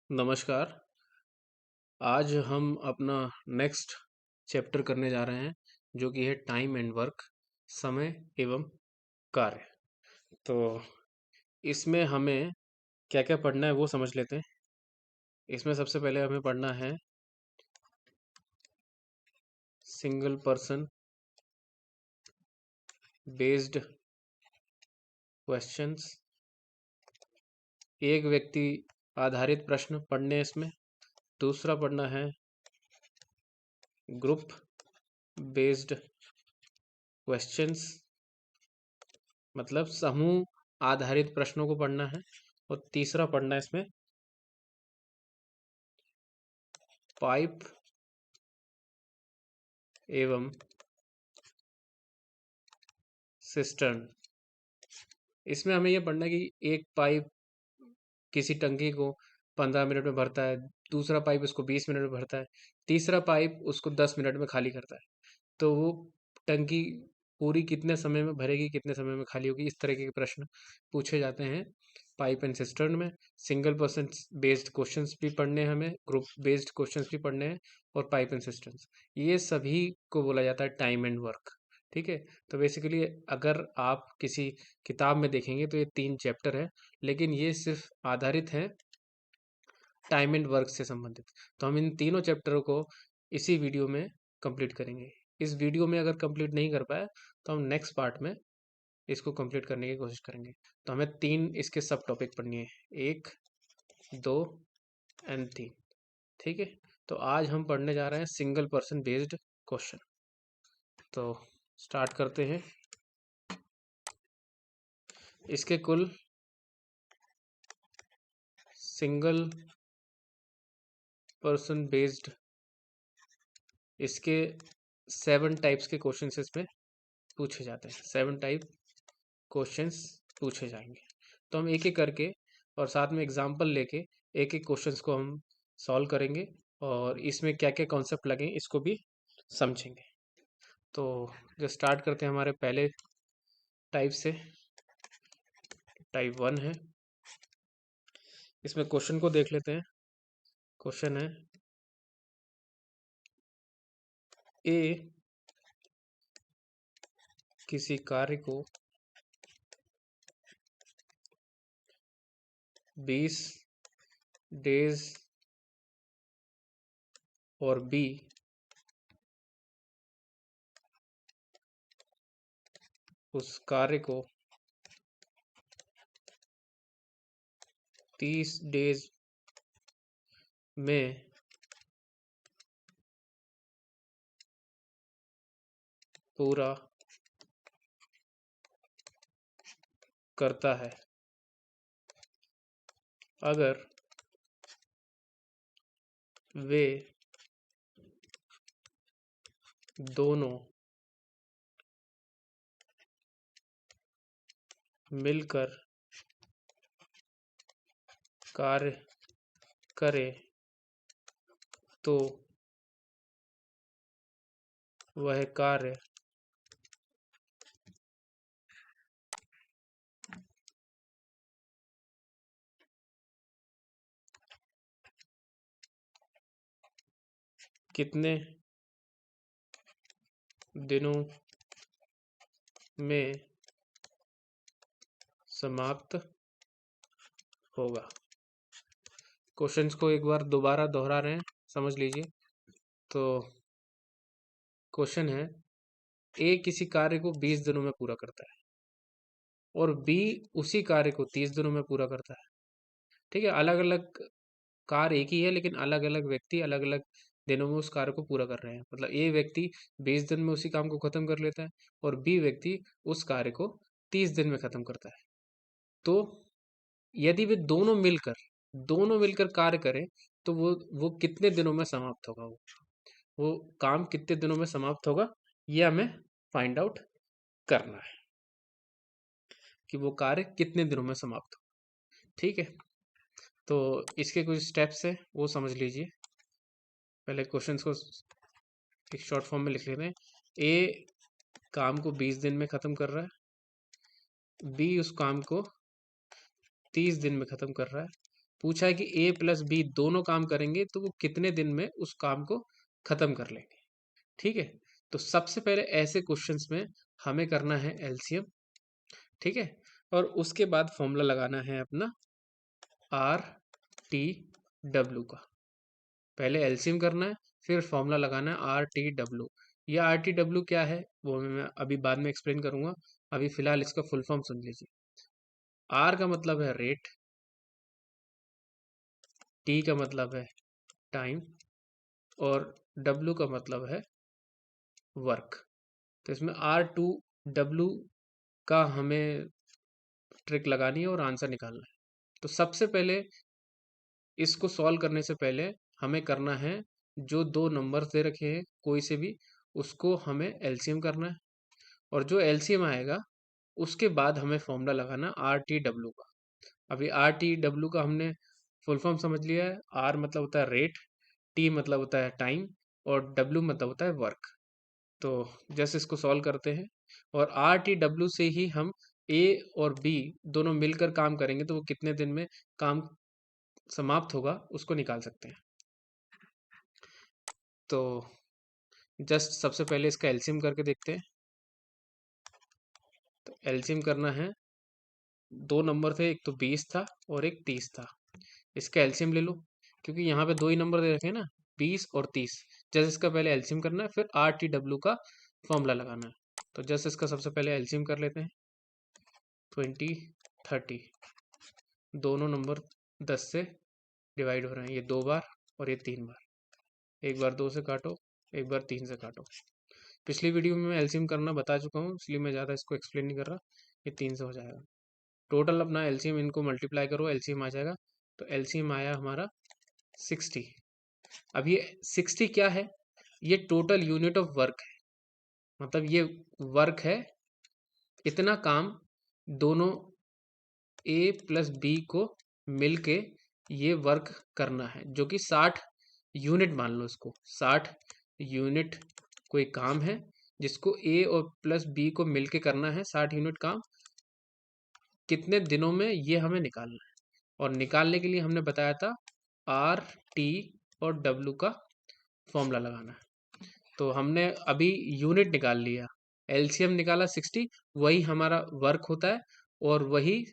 नमस्कार। आज हम अपना नेक्स्ट चैप्टर करने जा रहे हैं जो कि है टाइम एंड वर्क, समय एवं कार्य। तो इसमें हमें क्या-क्या पढ़ना है वो समझ लेते हैं। इसमें सबसे पहले हमें पढ़ना है सिंगल पर्सन बेस्ड क्वेश्चंस। एक व्यक्ति आधारित प्रश्न पढ़ने हैं इसमें। दूसरा पढ़ना है ग्रुप बेस्ड क्वेश्चंस, मतलब समूह आधारित प्रश्नों को पढ़ना है। और तीसरा पढ़ना है इसमें पाइप एवं सिस्टर्न। इसमें हमें ये पढ़ना है कि एक पाइप किसी टंकी को 15 मिनट में भरता है, दूसरा पाइप उसको 20 मिनट में भरता है, तीसरा पाइप उसको 10 मिनट में खाली करता है। तो वो टंकी पूरी कितने समय में भरेगी, कितने समय में खाली होगी, इस तरीके के प्रश्न पूछे जाते हैं पाइप एंड सिस्टर्न में। सिंगल पर्सन बेस्ड क्वेश्चंस भी पढ़ने हैं हमें, ग्रुप बेस्ड क्वेश्चंस भी पढ़ने हैं, और पाइप एंड सिस्टर्न्स। ये सभी को बोला जाता है टाइम एंड वर्क। ठीक है। तो बेसिकली अगर आप किसी किताब में देखेंगे तो ये 3 चैप्टर है, लेकिन ये सिर्फ आधारित है टाइम एंड वर्क से संबंधित। तो हम इन तीनों चैप्टरों को इसी वीडियो में कंप्लीट करेंगे। इस वीडियो में अगर कंप्लीट नहीं कर पाए तो हम नेक्स्ट पार्ट में इसको कंप्लीट करने की कोशिश करेंगे। तो हमें 3 इसके सब टॉपिक पढ़नी है, 1, 2 एंड 3। ठीक है। तो आज हम पढ़ने जा रहे हैं सिंगल पर्सन बेस्ड क्वेश्चन। तो स्टार्ट करते हैं। इसके कुल सिंगल पर्सन बेस्ड इसके 7 टाइप्स के क्वेश्चंस इसमें पूछे जाते हैं। 7 टाइप क्वेश्चंस पूछे जाएंगे। तो हम एक एक करके और साथ में एग्जाम्पल लेके एक एक क्वेश्चंस को हम सॉल्व करेंगे, और इसमें क्या क्या कॉन्सेप्ट लगे इसको भी समझेंगे। तो जो स्टार्ट करते हैं हमारे पहले टाइप से, टाइप 1 है। इसमें क्वेश्चन को देख लेते हैं। क्वेश्चन है ए किसी कार्य को 20 डेज और बी उस कार्य को 30 डेज में पूरा करता है। अगर वे दोनों मिलकर कार्य करें तो वह कार्य कितने दिनों में समाप्त होगा। क्वेश्चंस को एक बार दोबारा दोहरा रहे हैं, समझ लीजिए। तो क्वेश्चन है ए किसी कार्य को 20 दिनों में पूरा करता है और बी उसी कार्य को 30 दिनों में पूरा करता है। ठीक है। अलग अलग कार्य एक ही है, लेकिन अलग अलग व्यक्ति अलग अलग दिनों में उस कार्य को पूरा कर रहे हैं। मतलब ए व्यक्ति 20 दिन में उसी काम को खत्म कर लेता है और बी व्यक्ति उस कार्य को 30 दिन में खत्म करता है। तो यदि वे दोनों मिलकर कार्य करें तो वो कितने दिनों में समाप्त होगा, वो काम कितने दिनों में समाप्त होगा, ये हमें फाइंड आउट करना है कि वो कार्य कितने दिनों में समाप्त हो। ठीक है। तो इसके कुछ स्टेप्स है वो समझ लीजिए। पहले क्वेश्चंस को एक शॉर्ट फॉर्म में लिख लेते हैं। ए काम को 20 दिन में खत्म कर रहा है, बी उस काम को 30 दिन में खत्म कर रहा है, पूछा है कि ए प्लस बी दोनों काम करेंगे तो वो कितने दिन में उस काम को खत्म कर लेंगे। ठीक है, तो सबसे पहले ऐसे क्वेश्चंस में हमें करना है एलसीएम। ठीक है, और उसके बाद फॉर्मूला लगाना है अपना आर टी डब्ल्यू का। पहले एलसीएम करना है, फिर फॉर्मूला लगाना है आर टी डब्ल्यू। यह आर टी डब्ल्यू क्या है वो मैं अभी बाद में एक्सप्लेन करूंगा। अभी फिलहाल इसका फुल फॉर्म सुन लीजिए। आर का मतलब है रेट, टी का मतलब है टाइम, और डब्ल्यू का मतलब है वर्क। तो इसमें आर टू डब्ल्यू का हमें ट्रिक लगानी है और आंसर निकालना है। तो सबसे पहले इसको सॉल्व करने से पहले हमें करना है, जो दो नंबर्स दे रखे हैं कोई से भी, उसको हमें एलसीएम करना है, और जो एलसीएम आएगा उसके बाद हमें फॉर्मूला लगाना आर टी डब्ल्यू का। अभी आर टी डब्ल्यू का हमने फुल फॉर्म समझ लिया है। आर मतलब होता है रेट, टी मतलब होता है टाइम, और डब्ल्यू मतलब होता है वर्क। तो जैसे इसको सॉल्व करते हैं, और आर टी डब्ल्यू से ही हम ए और बी दोनों मिलकर काम करेंगे तो वो कितने दिन में काम समाप्त होगा उसको निकाल सकते हैं। तो जस्ट सबसे पहले इसका एलसीएम करके देखते हैं। तो एलसीएम करना है, दो नंबर थे, एक तो 20 था और एक 30 था। इसका एलसीएम ले लो, क्योंकि यहाँ पे दो ही नंबर दे रखे हैं ना, 20 और 30। जैसे इसका पहले एलसीएम करना है, फिर आर टी डब्ल्यू का फॉर्मूला लगाना है। तो जस्ट इसका सबसे पहले एलसीएम कर लेते हैं। 20, 30, दोनों नंबर 10 से डिवाइड हो रहे हैं, ये 2 बार और ये 3 बार। एक बार 2 से काटो, एक बार 3 से काटो। पिछली वीडियो में मैं एलसीएम करना बता चुका हूँ, इसलिए मैं ज़्यादा इसको एक्सप्लेन नहीं कर रहा। ये 3 से हो जाएगा। टोटल अपना एलसीएम इनको मल्टीप्लाई करो, एलसीएम आ जाएगा। तो एलसीएम आया हमारा 60। अब ये 60 क्या है? ये टोटल यूनिट ऑफ वर्क है, मतलब ये वर्क है। इतना काम दोनों ए प्लस बी को मिलके ये वर्क करना है, जो कि 60 यूनिट मान लो इसको। 60 यूनिट कोई काम है जिसको ए और प्लस बी को मिलके करना है, 60 यूनिट काम। कितने दिनों में, ये हमें निकालना है। और निकालने के लिए हमने बताया था आर टी और डब्ल्यू का फॉर्मूला लगाना है। तो हमने अभी यूनिट निकाल लिया, एलसीएम निकाला 60, वही हमारा वर्क होता है, और वही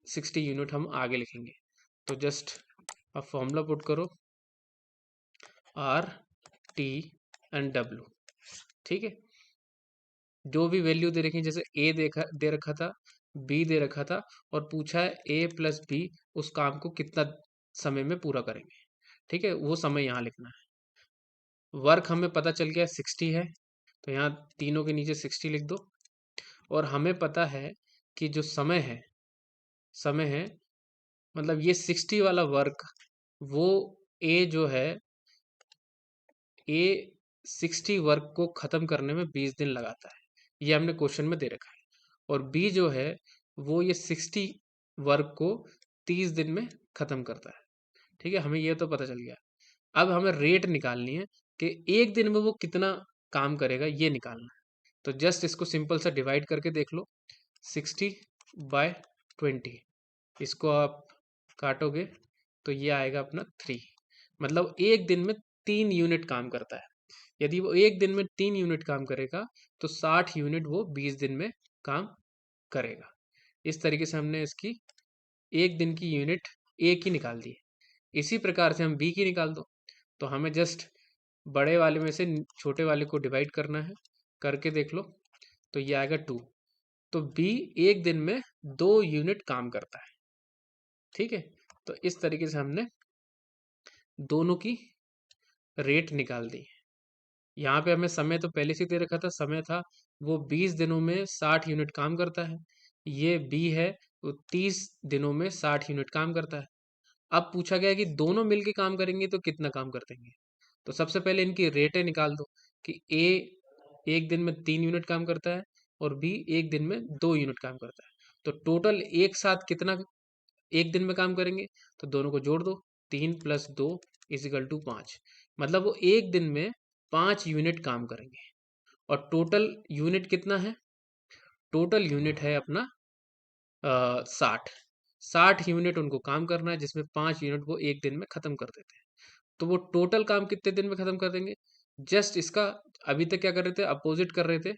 60 यूनिट हम आगे लिखेंगे। तो जस्ट अब फॉर्मूला पुट करो, आर टी एंड डब्ल्यू। ठीक है, जो भी वैल्यू दे रखी है, जैसे ए दे रखा था, बी दे रखा था, और पूछा है ए प्लस बी उस काम को कितना समय में पूरा करेंगे। ठीक है, वो समय यहाँ लिखना है। वर्क हमें पता चल गया 60 है, तो यहाँ तीनों के नीचे 60 लिख दो। और हमें पता है कि जो समय है मतलब ये 60 वाला वर्क, वो ए जो है, ए 60 वर्क को खत्म करने में 20 दिन लगाता है, ये हमने क्वेश्चन में दे रखा है। और बी जो है वो ये 60 वर्क को 30 दिन में खत्म करता है। ठीक है, हमें ये तो पता चल गया। अब हमें रेट निकालनी है कि एक दिन में वो कितना काम करेगा, ये निकालना है। तो जस्ट इसको सिंपल सा डिवाइड करके देख लो, 60/20। इसको आप काटोगे तो ये आएगा अपना 3। मतलब एक दिन में 3 यूनिट काम करता है। यदि वो एक दिन में 3 यूनिट काम करेगा तो 60 यूनिट वो 20 दिन में काम करेगा। इस तरीके से हमने इसकी एक दिन की यूनिट ए की निकाल दी है। इसी प्रकार से हम बी की निकाल दो। तो हमें जस्ट बड़े वाले में से छोटे वाले को डिवाइड करना है, करके देख लो तो ये आएगा 2। तो बी एक दिन में 2 यूनिट काम करता है। ठीक है, तो इस तरीके से हमने दोनों की रेट निकाल दी। यहाँ पे हमें समय तो पहले से दे रखा था, समय था वो 20 दिनों में 60 यूनिट काम करता है। ये बी है, वो 30 दिनों में 60 यूनिट काम करता है। अब पूछा गया कि दोनों मिलके काम करेंगे तो कितना काम कर देंगे। तो सबसे पहले इनकी रेटें निकाल दो कि ए एक दिन में 3 यूनिट काम करता है और बी एक दिन में 2 यूनिट काम करता है। तो टोटल एक साथ कितना एक दिन में काम करेंगे, तो दोनों को जोड़ दो, 3 + 2 = 5। मतलब वो एक दिन में 5 यूनिट काम करेंगे। और टोटल यूनिट कितना है? टोटल यूनिट है अपना 60। 60 यूनिट उनको काम करना है, जिसमें 5 यूनिट वो एक दिन में खत्म कर देते हैं। तो वो टोटल काम कितने दिन में खत्म कर देंगे? जस्ट इसका अभी तक क्या कर रहे थे, अपोजिट कर रहे थे,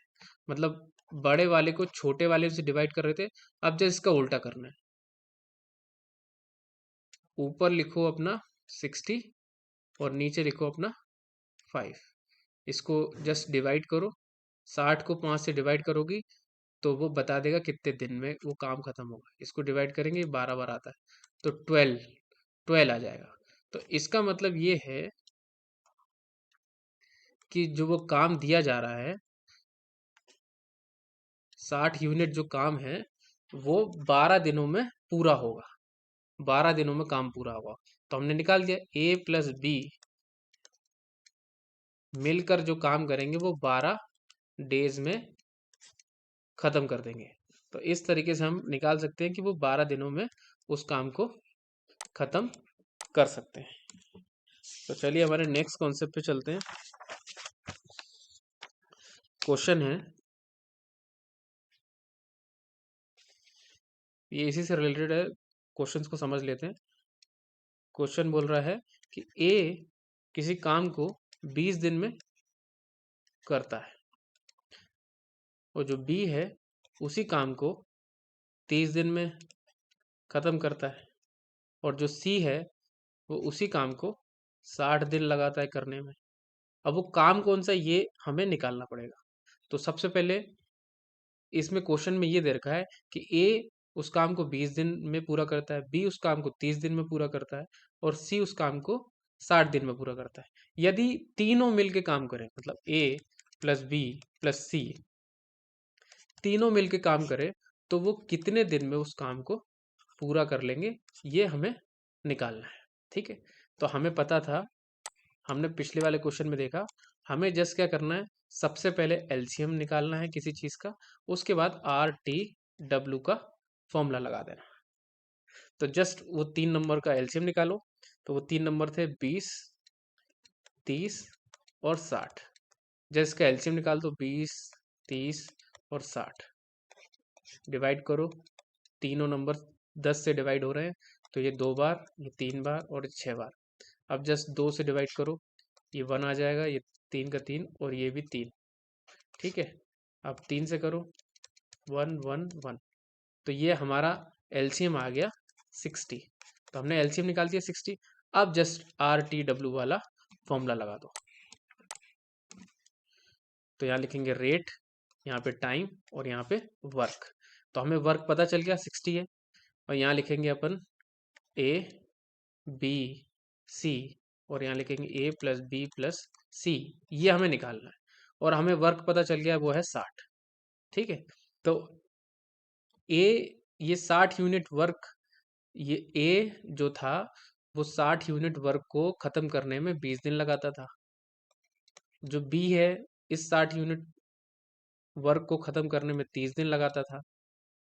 मतलब बड़े वाले को छोटे वाले से डिवाइड कर रहे थे। अब जस्ट इसका उल्टा करना है। ऊपर लिखो अपना 60 और नीचे लिखो अपना 5। इसको जस्ट डिवाइड करो, 60 को 5 से डिवाइड करोगी तो वो बता देगा कितने दिन में वो काम खत्म होगा। इसको डिवाइड करेंगे 12 बार आता है, तो 12 आ जाएगा। तो इसका मतलब ये है कि जो वो काम दिया जा रहा है, 60 यूनिट जो काम है, वो 12 दिनों में पूरा होगा। 12 दिनों में काम पूरा होगा। तो हमने निकाल दिया ए प्लस बी मिलकर जो काम करेंगे वो 12 डेज में खत्म कर देंगे। तो इस तरीके से हम निकाल सकते हैं कि वो 12 दिनों में उस काम को खत्म कर सकते हैं। तो चलिए हमारे नेक्स्ट कॉन्सेप्ट पे चलते हैं। क्वेश्चन है, ये इसी से रिलेटेड है, क्वेश्चंस को समझ लेते हैं। क्वेश्चन बोल रहा है कि ए किसी काम को 20 दिन में करता है और जो बी है उसी काम को 30 दिन में खत्म करता है, और जो सी है वो उसी काम को 60 दिन लगाता है करने में। अब वो काम कौन सा, ये हमें निकालना पड़ेगा। तो सबसे पहले इसमें क्वेश्चन में ये दे रखा है कि ए उस काम को 20 दिन में पूरा करता है, बी उस काम को 30 दिन में पूरा करता है, और सी उस काम को 60 दिन में पूरा करता है। यदि तीनों मिलके काम करें, मतलब ए प्लस बी प्लस सी तीनों मिलके काम करें, तो वो कितने दिन में उस काम को पूरा कर लेंगे, ये हमें निकालना है। ठीक है, तो हमें पता था, हमने पिछले वाले क्वेश्चन में देखा, हमें जस्ट क्या करना है, सबसे पहले एलसीएम निकालना है किसी चीज का, उसके बाद आर टी डब्ल्यू का फॉर्मूला लगा देना। तो जस्ट वो 3 नंबर का एलसीएम निकालो। तो वो 3 नंबर थे 20, 30 और 60। जस्ट का एलसीएम निकाल दो, 20, 30 और 60 डिवाइड करो। तीनों नंबर 10 से डिवाइड हो रहे हैं, तो ये 2 बार, ये 3 बार और 6 बार। अब जस्ट 2 से डिवाइड करो, ये 1 आ जाएगा, ये 3 का 3 और ये भी 3। ठीक है, अब 3 से करो, 1 1 1। तो ये हमारा एलसीएम आ गया 60। तो हमने एलसीएम निकाल दिया 60। अब जस्ट आर टी डब्ल्यू वाला फॉर्मूला लगा दो। तो यहाँ लिखेंगे रेट, यहाँ पे टाइम और यहाँ पे वर्क। तो हमें वर्क पता चल गया 60 है, और यहाँ लिखेंगे अपन ए बी सी, और यहाँ लिखेंगे ए प्लस बी प्लस सी, ये हमें निकालना है। और हमें वर्क पता चल गया, वो है 60। ठीक है, तो ए, ये 60 यूनिट वर्क, ये ए जो था वो 60 यूनिट वर्क को खत्म करने में 20 दिन लगाता था। जो बी है, इस 60 यूनिट वर्क को खत्म करने में 30 दिन लगाता था,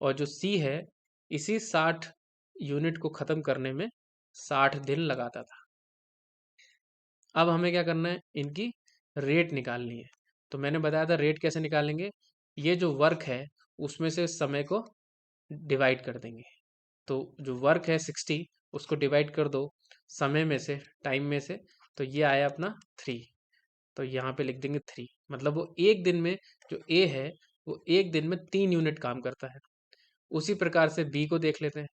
और जो सी है, इसी 60 यूनिट को खत्म करने में 60 दिन लगाता था। अब हमें क्या करना है, इनकी रेट निकालनी है। तो मैंने बताया था रेट कैसे निकालेंगे, ये जो वर्क है उसमें से समय को डिवाइड कर देंगे। तो जो वर्क है 60, उसको डिवाइड कर दो समय में से, टाइम में से, तो ये आया अपना 3। तो यहाँ पे लिख देंगे 3, मतलब वो एक दिन में, जो ए है वो एक दिन में 3 यूनिट काम करता है। उसी प्रकार से बी को देख लेते हैं।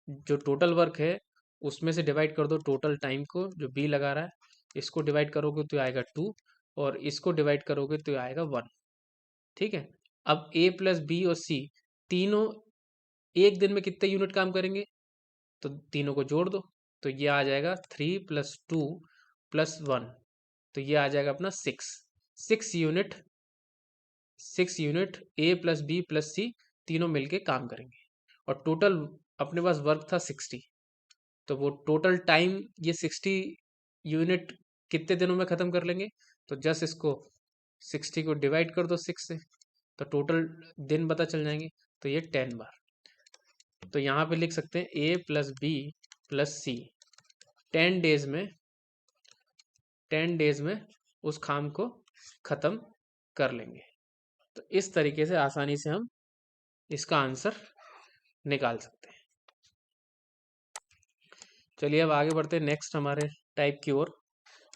जो टोटल वर्क है उसमें से डिवाइड कर दो टोटल टाइम को, जो बी लगा रहा है, इसको डिवाइड करोगे तो आएगा 2, और इसको डिवाइड करोगे तो आएगा 1। ठीक है, अब ए प्लस बी और सी तीनों एक दिन में कितने यूनिट काम करेंगे, तो तीनों को जोड़ दो, तो ये आ जाएगा 3 + 2 + 1, तो ये आ जाएगा अपना 6। 6 unit, 6 unit A plus B plus C तीनों मिलके काम करेंगे। और टोटल अपने पास वर्क था 60, तो वो टोटल टाइम ये 60 यूनिट कितने दिनों में खत्म कर लेंगे, तो जस्ट इसको 60 को डिवाइड कर दो 6 से, तो टोटल दिन पता चल जाएंगे, तो ये 10 बार। तो यहाँ पे लिख सकते हैं ए प्लस बी प्लस सी 10 डेज में, 10 डेज में उस काम को खत्म कर लेंगे। तो इस तरीके से आसानी से हम इसका आंसर निकाल सकते हैं। चलिए अब आगे बढ़ते हैं नेक्स्ट हमारे टाइप की ओर,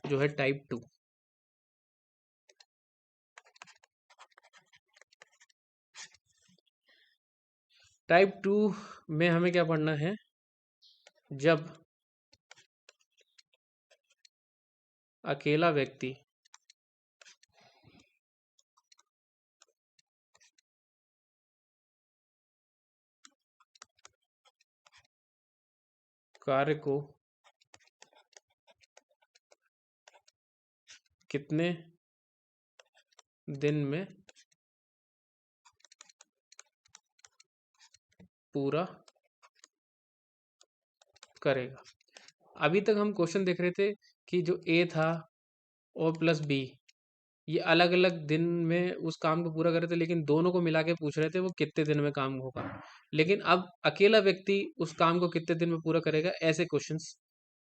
जो है टाइप 2। टाइप 2 में हमें क्या पढ़ना है? जब अकेला व्यक्ति कार्य को कितने दिन में पूरा करेगा। अभी तक हम क्वेश्चन देख रहे थे कि जो ए था और प्लस बी, ये अलग अलग दिन में उस काम को पूरा कर रहे थे, लेकिन दोनों को मिला के पूछ रहे थे वो कितने दिन में काम होगा। लेकिन अब अकेला व्यक्ति उस काम को कितने दिन में पूरा करेगा, ऐसे क्वेश्चंस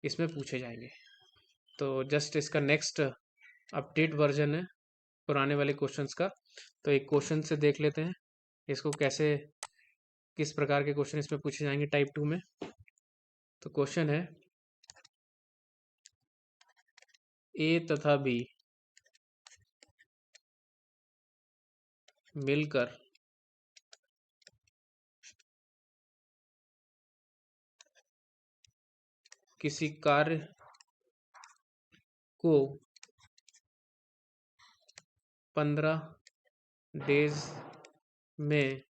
इसमें पूछे जाएंगे। तो जस्ट इसका नेक्स्ट अपडेट वर्जन है पुराने वाले क्वेश्चंस का। तो एक क्वेश्चन से देख लेते हैं इसको कैसे, किस प्रकार के क्वेश्चन इसमें पूछे जाएंगे टाइप 2 में। तो क्वेश्चन है, ए तथा बी मिलकर किसी कार्य को 15 डेज में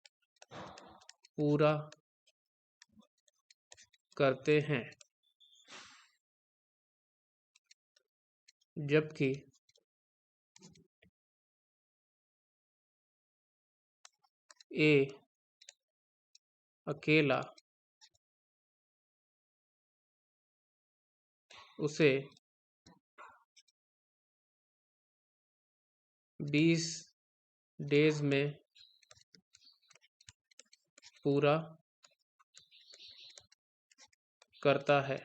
पूरा करते हैं, जबकि ए अकेला उसे 20 डेज में पूरा करता है,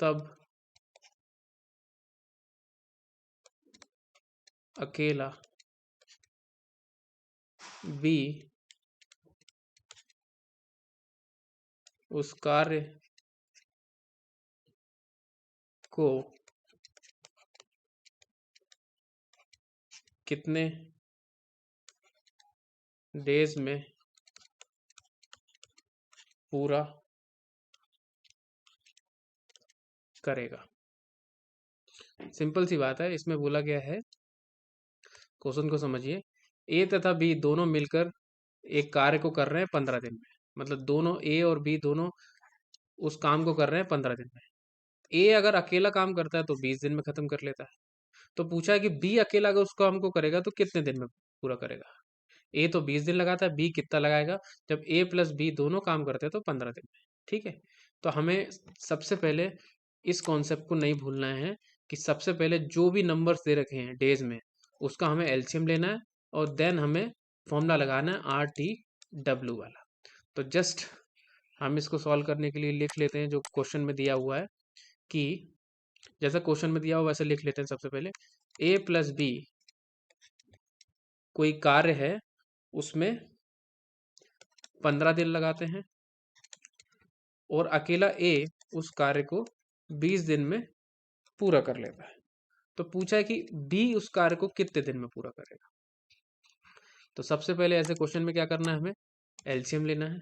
तब अकेला बी उस कार्य को कितने डेज में पूरा करेगा। सिंपल सी बात है, इसमें बोला गया है, क्वेश्चन को समझिए, ए तथा बी दोनों मिलकर एक कार्य को कर रहे हैं 15 दिन में। मतलब दोनों ए और बी दोनों उस काम को कर रहे हैं 15 दिन में। ए अगर अकेला काम करता है तो 20 दिन में खत्म कर लेता है। तो पूछा है कि बी अकेला अगर उस काम को करेगा तो कितने दिन में पूरा करेगा। ए तो 20 दिन लगाता है, बी कितना लगाएगा? जब ए प्लस बी दोनों काम करते हैं तो 15 दिन में। ठीक है, तो हमें सबसे पहले इस कॉन्सेप्ट को नहीं भूलना है कि सबसे पहले जो भी नंबर्स दे रखे हैं डेज में, उसका हमें एलसीएम लेना है और देन हमें फॉर्मूला लगाना है RTW वाला। तो जस्ट हम इसको सॉल्व करने के लिए लिख लेते हैं जो क्वेश्चन में दिया हुआ है, कि जैसा क्वेश्चन में दिया हुआ वैसे लिख लेते हैं। सबसे पहले ए प्लस बी कोई कार्य है, उसमें 15 दिन लगाते हैं और अकेला ए उस कार्य को 20 दिन में पूरा कर लेता है। तो पूछा है कि बी उस कार्य को कितने दिन में पूरा करेगा। तो सबसे पहले ऐसे क्वेश्चन में क्या करना है, हमें एलसीएम लेना है।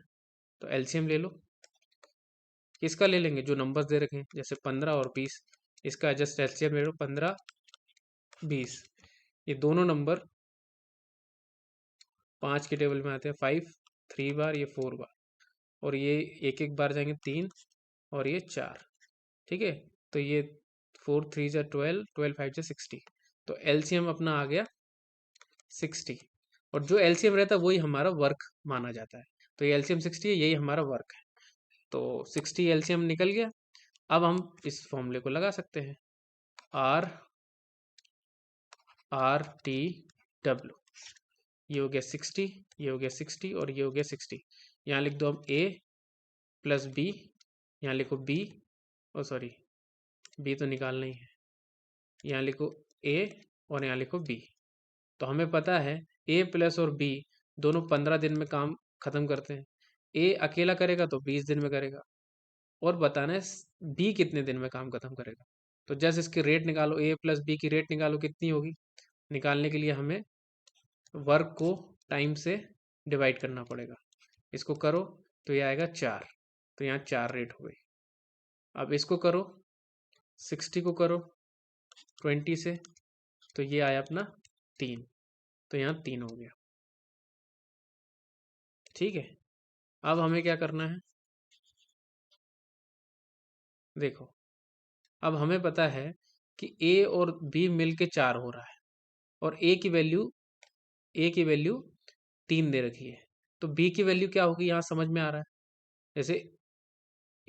तो एलसीएम ले लो। किसका ले लेंगे? जो नंबर्स दे रखे हैं, जैसे 15 और 20, इसका जस्ट एलसीएम ले लो। 15 20, ये दोनों नंबर 5 के टेबल में आते हैं। 5 3 बार, ये 4 बार, और ये एक एक बार जाएंगे 3 और ये 4। ठीक है, तो ये 4 3 जा 12, 12 5 जा 60। तो एलसीएम अपना आ गया 60, और जो एलसीएम रहता है वही हमारा वर्क माना जाता है। तो ये एलसीएम 60 है, यही हमारा वर्क है। तो 60 एलसीएम निकल गया। अब हम इस फॉर्मूले को लगा सकते हैं, RTW, ये हो गया 60, ये हो गया 60 और ये हो गया 60। यहाँ लिख दो अब A प्लस बी, यहाँ लिखो B, ओ सॉरी B तो निकालना ही है, यहाँ लिखो A और यहाँ लिखो B। तो हमें पता है ए प्लस और बी दोनों 15 दिन में काम खत्म करते हैं। ए अकेला करेगा तो 20 दिन में करेगा, और बताना है बी कितने दिन में काम खत्म करेगा। तो जस्ट इसकी रेट निकालो, ए प्लस बी की रेट निकालो कितनी होगी। निकालने के लिए हमें वर्क को टाइम से डिवाइड करना पड़ेगा। इसको करो तो ये आएगा 4, तो यहाँ 4 रेट हो गई। अब इसको करो, 60 को करो 20 से, तो ये आया अपना 3, तो यहाँ 3 हो गया। ठीक है, अब हमें क्या करना है, देखो अब हमें पता है कि ए और बी मिलके 4 हो रहा है, और ए की वैल्यू 3 दे रखी है। तो बी की वैल्यू क्या होगी यहाँ समझ में आ रहा है। जैसे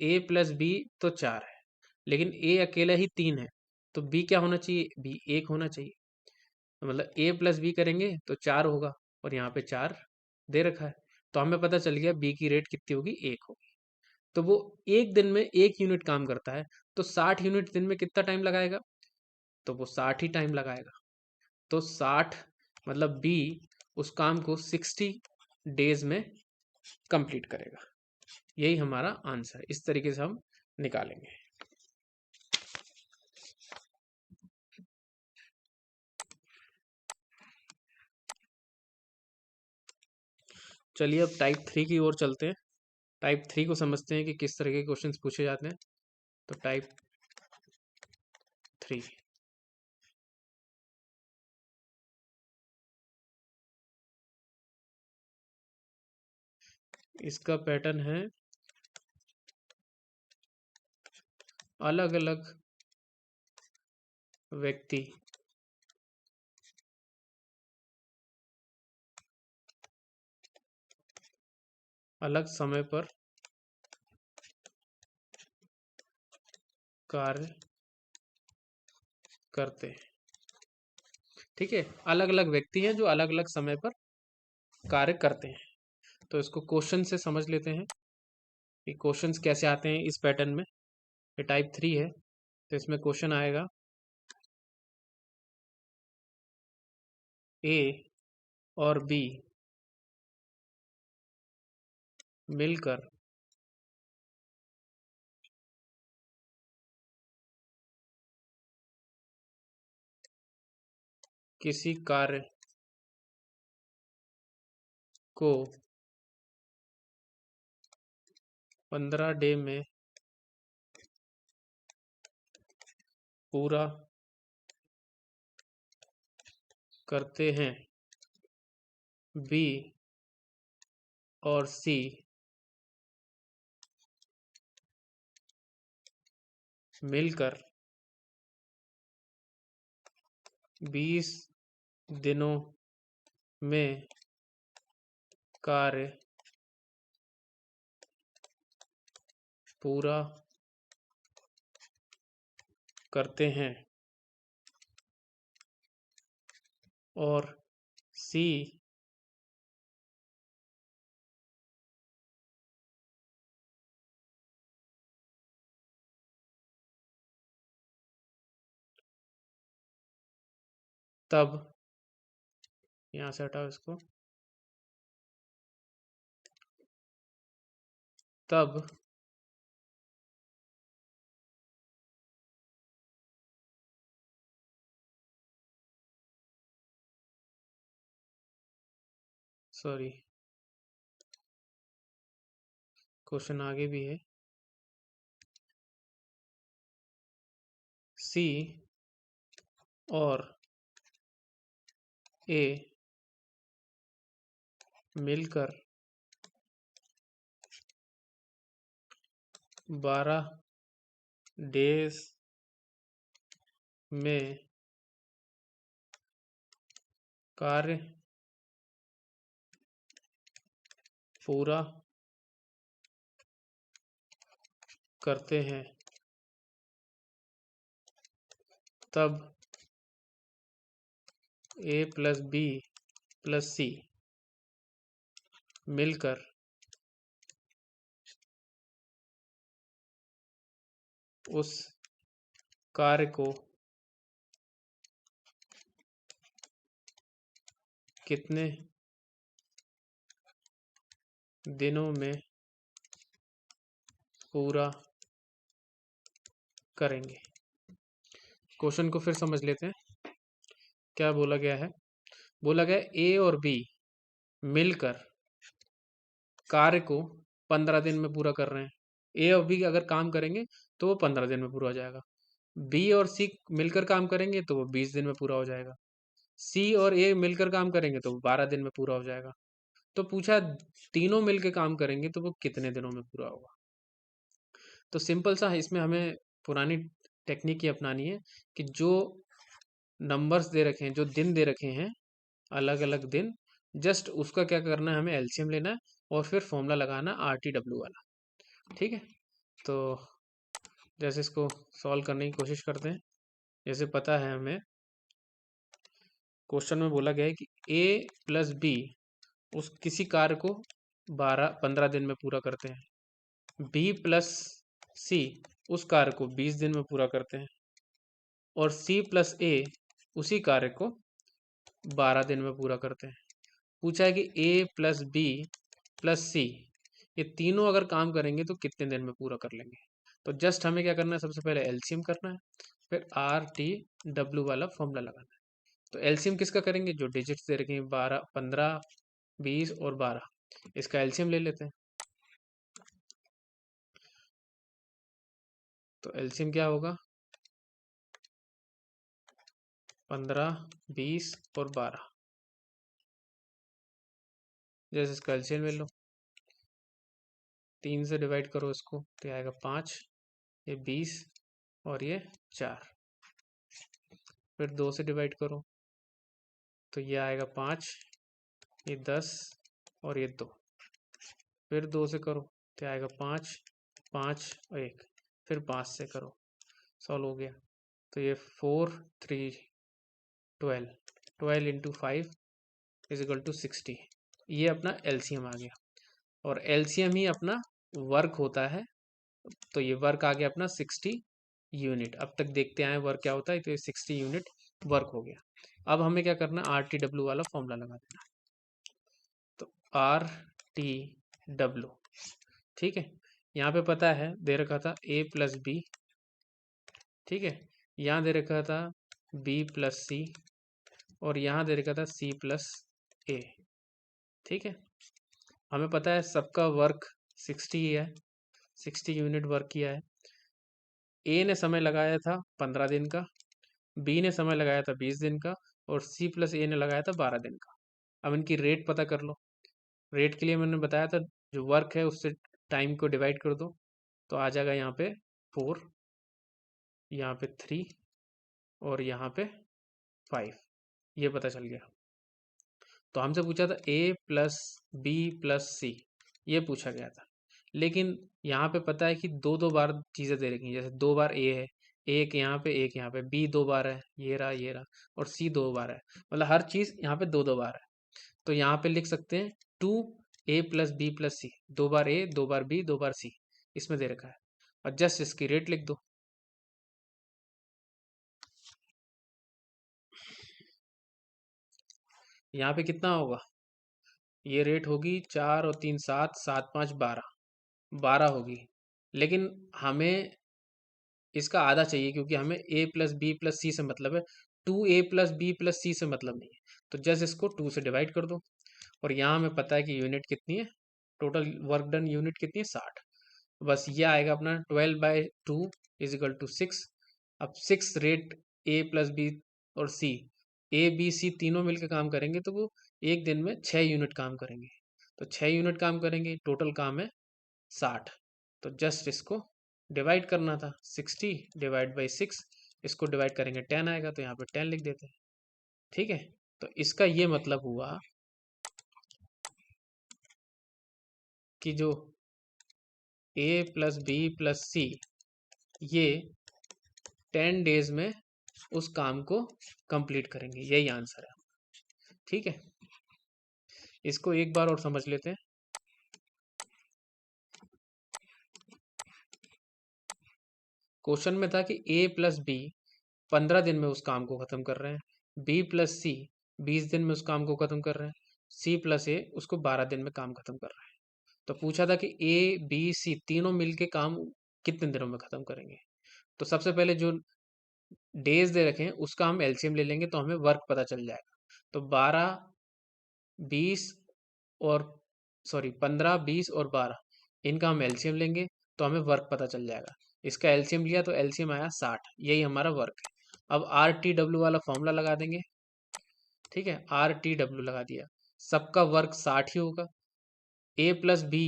ए प्लस बी तो 4 है, लेकिन ए अकेला ही 3 है, तो बी क्या होना चाहिए, बी 1 होना चाहिए। तो मतलब ए प्लस बी करेंगे तो 4 होगा, और यहाँ पे 4 दे रखा है, तो हमें पता चल गया बी की रेट कितनी होगी, 1 होगी। तो वो एक दिन में 1 यूनिट काम करता है, तो 60 यूनिट दिन में कितना टाइम लगाएगा, तो वो 60 ही टाइम लगाएगा। तो 60 मतलब बी उस काम को 60 डेज में कंप्लीट करेगा। यही हमारा आंसर है, इस तरीके से हम निकालेंगे। चलिए अब टाइप 3 की ओर चलते हैं। टाइप 3 को समझते हैं कि किस तरह के क्वेश्चंस पूछे जाते हैं। तो टाइप 3, इसका पैटर्न है अलग अलग व्यक्ति अलग समय पर कार्य करते हैं। ठीक है, अलग अलग व्यक्ति हैं जो अलग अलग समय पर कार्य करते हैं। तो इसको क्वेश्चन से समझ लेते हैं कि क्वेश्चंस कैसे आते हैं इस पैटर्न में। ये टाइप 3 है, तो इसमें क्वेश्चन आएगा ए और बी मिलकर किसी कार्य को 15 डे में पूरा करते हैं। बी और सी मिलकर 20 दिनों में कार्य पूरा करते हैं, और सी तब, यहाँ से हटाओ इसको, तब सॉरी क्वेश्चन आगे भी है। सी और ए मिलकर 12 डेज में कार्य पूरा करते हैं, तब ए प्लस बी प्लस सी मिलकर उस कार्य को कितने दिनों में पूरा करेंगे। क्वेश्चन को फिर समझ लेते हैं। क्या बोला गया है? बोला गया ए और बी मिलकर कार्य को 15 दिन में पूरा कर रहे हैं। ए और बी अगर काम करेंगे तो वो 15 दिन में पूरा हो जाएगा। बी और सी मिलकर काम करेंगे तो वो 20 दिन में पूरा हो जाएगा। सी और ए मिलकर काम करेंगे तो वो 12 दिन में पूरा हो जाएगा। तो पूछा तीनों मिलकर काम करेंगे तो वो कितने दिनों में पूरा होगा। तो सिंपल सा है, इसमें हमें पुरानी टेक्निक ही अपनानी है कि जो नंबर्स दे रखे हैं, जो दिन दे रखे हैं, अलग अलग दिन, जस्ट उसका क्या करना है, हमें एलसीएम लेना है और फिर फॉर्मूला लगाना RTW वाला। ठीक है, तो जैसे इसको सॉल्व करने की कोशिश करते हैं। जैसे पता है हमें क्वेश्चन में बोला गया है कि ए प्लस बी उस किसी कार्य को 15 दिन में पूरा करते हैं। बी प्लस सी उस कार्य को 20 दिन में पूरा करते हैं और सी प्लस ए उसी कार्य को 12 दिन में पूरा करते हैं। पूछा है कि ए प्लस बी प्लस सी ये तीनों अगर काम करेंगे तो कितने दिन में पूरा कर लेंगे। तो जस्ट हमें क्या करना है, सबसे पहले एलसीएम करना है, फिर RTW वाला फॉर्मूला लगाना है। तो एलसीएम किसका करेंगे, जो डिजिट्स दे रखे हैं 12, 15, 20 और 12, इसका एलसीएम ले लेते हैं। तो एलसीएम क्या होगा, 15, 20 और 12। जैसे इसका एलसीएम ले लो, 3 से डिवाइड करो इसको तो आएगा 5, ये 20 और ये 4। फिर 2 से डिवाइड करो तो ये आएगा 5, ये 10 और ये 2। फिर 2 से करो तो आएगा 5, 5 और 1। फिर 5 से करो, सॉल्व हो गया। तो ये 4, 3, 12, 12 इंटू 5 इज इक्वल टू 60। ये अपना एलसीएम आ गया और एलसीएम ही अपना वर्क होता है। तो ये वर्क आ गया अपना 60 यूनिट। अब तक देखते आए वर्क क्या होता है, तो ये 60 यूनिट वर्क हो गया। अब हमें क्या करना है, RTW वाला फॉर्मूला लगा देना। तो RTW, ठीक है, यहाँ पे पता है दे रखा था A प्लस बी, ठीक है, यहाँ दे रखा था B प्लस सी और यहाँ दे रखा था C प्लस ए। ठीक है, हमें पता है सबका वर्क 60 ही है, 60 यूनिट वर्क किया है। ए ने समय लगाया था 15 दिन का, बी ने समय लगाया था 20 दिन का और सी प्लस ए ने लगाया था 12 दिन का। अब इनकी रेट पता कर लो। रेट के लिए मैंने बताया था जो वर्क है उससे टाइम को डिवाइड कर दो तो आ जाएगा यहाँ पे 4, यहाँ पे 3 और यहाँ पे 5। ये पता चल गया। तो हमसे पूछा था ए प्लस बी प्लस सी, ये पूछा गया था। लेकिन यहाँ पे पता है कि दो दो बार चीज़ें दे रखी हैं, जैसे 2 बार ए है, एक यहाँ पे एक यहाँ पे, बी 2 बार है, ये रहा और सी 2 बार है, मतलब हर चीज़ यहाँ पे 2 2 बार है। तो यहाँ पे लिख सकते हैं 2A प्लस बी प्लस सी, 2 बार ए, 2 बार बी, 2 बार सी, इसमें दे रखा है। और जस्ट इसकी रेट लिख दो। यहाँ पे कितना होगा, ये रेट होगी 4 और 3 7, 7 5 12, 12 होगी। लेकिन हमें इसका आधा चाहिए क्योंकि हमें ए प्लस बी प्लस सी से मतलब है, 2A प्लस बी प्लस सी से मतलब नहीं है। तो जस्ट इसको 2 से डिवाइड कर दो और यहाँ हमें पता है कि यूनिट कितनी है, टोटल वर्क डन यूनिट कितनी है, 60। बस ये आएगा अपना 12/2 इज इक्वल टू 6। अब 6 रेट ए प्लस बी और सी, ए बी सी तीनों मिलकर काम करेंगे तो वो एक दिन में 6 यूनिट काम करेंगे। तो 6 यूनिट काम करेंगे, टोटल काम है 60। तो जस्ट इसको डिवाइड करना था, 60 डिवाइड बाई 6, इसको डिवाइड करेंगे 10 आएगा तो यहाँ पे 10 लिख देते हैं। ठीक है, तो इसका ये मतलब हुआ कि जो ए प्लस बी प्लस सी ये 10 डेज में उस काम को कंप्लीट करेंगे, यही आंसर है। ठीक है, इसको एक बार और समझ लेते हैं। क्वेश्चन में था कि ए प्लस बी 15 दिन में उस काम को खत्म कर रहे हैं, बी प्लस सी 20 दिन में उस काम को खत्म कर रहे हैं। सी प्लस ए उसको 12 दिन में काम खत्म कर रहा है। तो पूछा था कि ए बी सी तीनों मिलके काम कितने दिनों में खत्म करेंगे। तो सबसे पहले जो डेज दे रखे हैं उसका हम एलसीएम ले लेंगे तो हमें वर्क पता चल जाएगा। तो 12, 20 और 15, 20 और 12 इनका हम एलसीएम लेंगे तो हमें वर्क पता चल जाएगा। इसका एलसीएम लिया तो एलसीएम आया 60, यही हमारा वर्क है। अब आर टी डब्ल्यू वाला फॉर्मूला लगा देंगे। ठीक है, आर टी डब्ल्यू लगा दिया, सबका वर्क 60 ही होगा। ए प्लस बी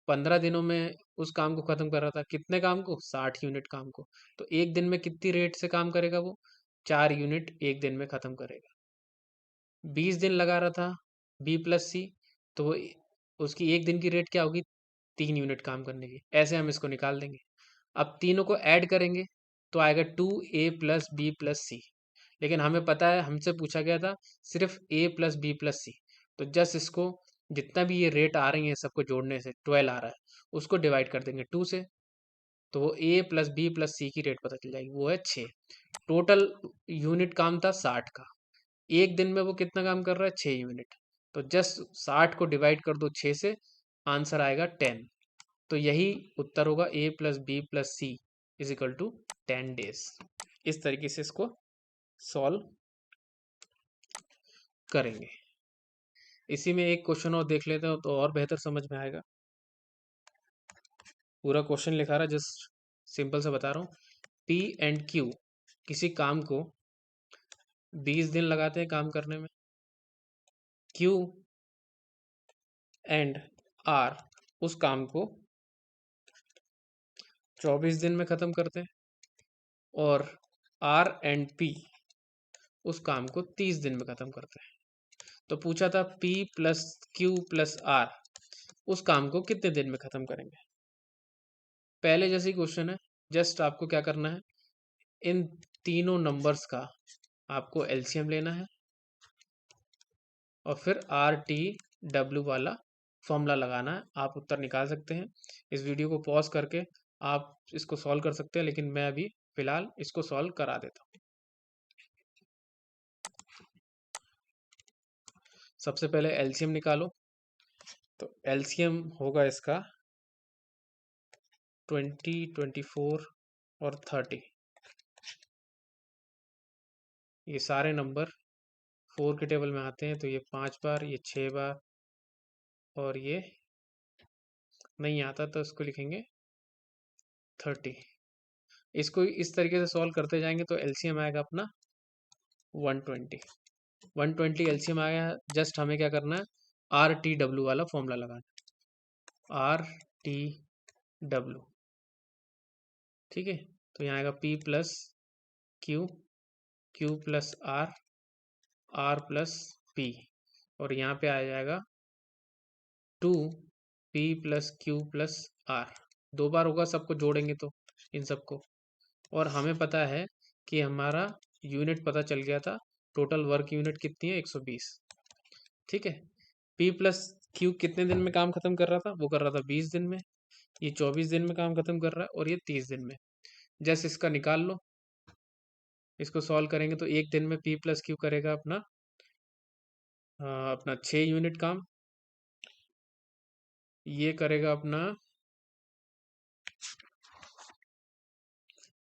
15 दिनों में उस काम को खत्म कर रहा था, कितने काम को, 60 यूनिट काम को। तो एक दिन में कितनी रेट से काम करेगा वो, 4 यूनिट एक दिन में खत्म करेगा। 20 दिन लगा रहा था बी प्लस सी, तो वो उसकी एक दिन की रेट क्या होगी, 3 यूनिट काम करने की। ऐसे हम इसको निकाल देंगे। अब तीनों को ऐड करेंगे तो आएगा 2a + b + c। लेकिन हमें पता है, हमसे पूछा गया था सिर्फ a + b + c। तो जस्ट इसको, जितना भी ये रेट आ रही है सबको जोड़ने से 12 आ रहा है, उसको डिवाइड कर देंगे 2 से। तो वो a + b + c की रेट पता चल जाएगी, वो है 6। टोटल यूनिट काम था 60 का। एक दिन में वो कितना काम कर रहा है, 6 यूनिट। तो जस्ट 60 को डिवाइड कर दो 6 से, आंसर आएगा 10। तो यही उत्तर होगा, a + b + c = 10 डेज। इस तरीके से इसको सॉल्व करेंगे। इसी में एक क्वेश्चन और देख लेते हो तो और बेहतर समझ में आएगा। पूरा क्वेश्चन लिखा रहा, जस्ट सिंपल से बता रहा हूँ। पी एंड क्यू किसी काम को 20 दिन लगाते हैं काम करने में। क्यू एंड आर उस काम को 24 दिन में खत्म करते हैं। और आर एंड पी उस काम को 30 दिन में खत्म करते हैं। तो पूछा था P + Q + R उस काम को कितने दिन में खत्म करेंगे। पहले जैसे ही क्वेश्चन है, जस्ट आपको क्या करना है, इन तीनों नंबर्स का आपको एलसीएम लेना है और फिर RTW वाला फॉर्मूला लगाना है। आप उत्तर निकाल सकते हैं। इस वीडियो को पॉज करके आप इसको सॉल्व कर सकते हैं, लेकिन मैं अभी फिलहाल इसको सॉल्व करा देता हूँ। सबसे पहले एलसीएम निकालो। तो एलसीएम होगा इसका 20, 24 और 30। ये सारे नंबर 4 के टेबल में आते हैं, तो ये 5 बार, ये 6 बार, और ये नहीं आता तो इसको लिखेंगे 30। इसको इस तरीके से सॉल्व करते जाएंगे तो एलसीएम आएगा अपना 120। 120 एलसीएम आया। जस्ट हमें क्या करना है, आर टी डब्ल्यू वाला फॉर्मूला लगाना, आर टी डब्ल्यू। ठीक है, तो यहाँ आएगा P + Q, Q + R, R + P, और यहाँ पे आ जाएगा 2P + Q + R। 2 बार होगा, सबको जोड़ेंगे तो इन सबको। और हमें पता है कि हमारा यूनिट पता चल गया था, टोटल वर्क यूनिट कितनी है, 120। ठीक है, P + Q कितने दिन में काम खत्म कर रहा था, वो कर रहा था 20 दिन में। ये 24 दिन में काम खत्म कर रहा है और ये 30 दिन में। जैसे इसका निकाल लो, इसको सॉल्व करेंगे तो एक दिन में P + Q करेगा अपना 6 यूनिट काम। ये करेगा अपना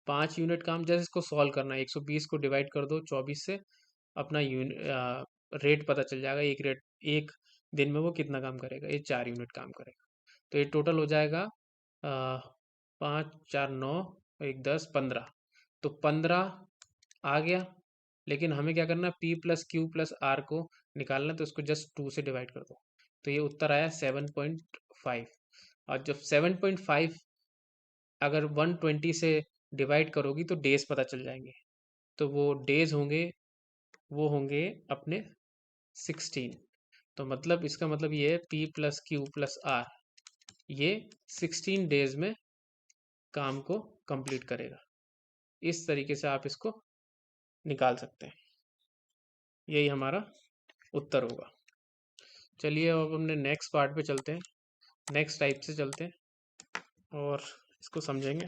5 यूनिट काम। जैसे इसको सॉल्व करना है, 120 को डिवाइड कर दो 24 से, अपना रेट पता चल जाएगा। एक दिन में वो कितना काम करेगा, ये 4 यूनिट काम करेगा। तो ये टोटल हो जाएगा 5, 4, 9, 1, 10, 15। तो 15 आ गया। लेकिन हमें क्या करना है, P + Q + R को निकालना है, तो इसको जस्ट 2 से डिवाइड कर दो। तो ये उत्तर आया 7.5। और जब 7.5 अगर 120 से डिवाइड करोगी तो डेज पता चल जाएंगे। तो वो डेज होंगे, वो होंगे अपने 16। तो मतलब इसका मतलब ये है P + Q + R ये 16 डेज में काम को कंप्लीट करेगा। इस तरीके से आप इसको निकाल सकते हैं। यही हमारा उत्तर होगा। चलिए अब अपने नेक्स्ट पार्ट पे चलते हैं, नेक्स्ट टाइप से चलते हैं और इसको समझेंगे।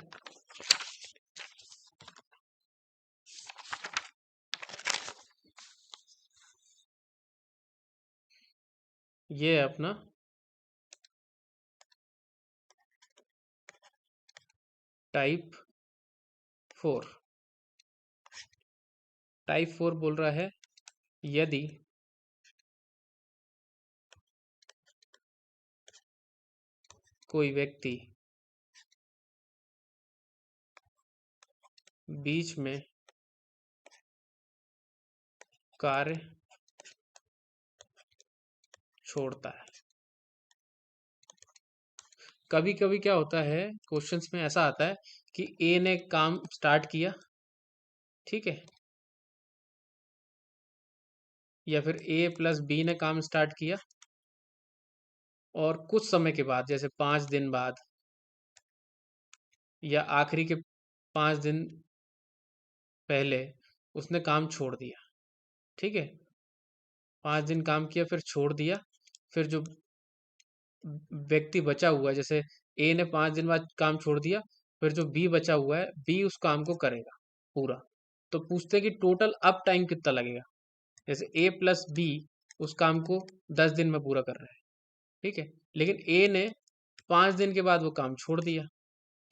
ये है अपना टाइप 4। टाइप 4 बोल रहा है यदि कोई व्यक्ति बीच में कार्य छोड़ता है। कभी कभी क्या होता है, क्वेश्चंस में ऐसा आता है कि ए ने काम स्टार्ट किया, ठीक है, या फिर ए प्लस बी ने काम स्टार्ट किया, और कुछ समय के बाद जैसे 5 दिन बाद या आखिरी के 5 दिन पहले उसने काम छोड़ दिया, ठीक है। 5 दिन काम किया फिर छोड़ दिया, फिर जो व्यक्ति बचा हुआ है, जैसे ए ने 5 दिन बाद काम छोड़ दिया, फिर जो बी बचा हुआ है, बी उस काम को करेगा पूरा। तो पूछते हैं कि टोटल अब टाइम कितना लगेगा। जैसे ए प्लस बी उस काम को 10 दिन में पूरा कर रहा है, ठीक है, लेकिन ए ने 5 दिन के बाद वो काम छोड़ दिया।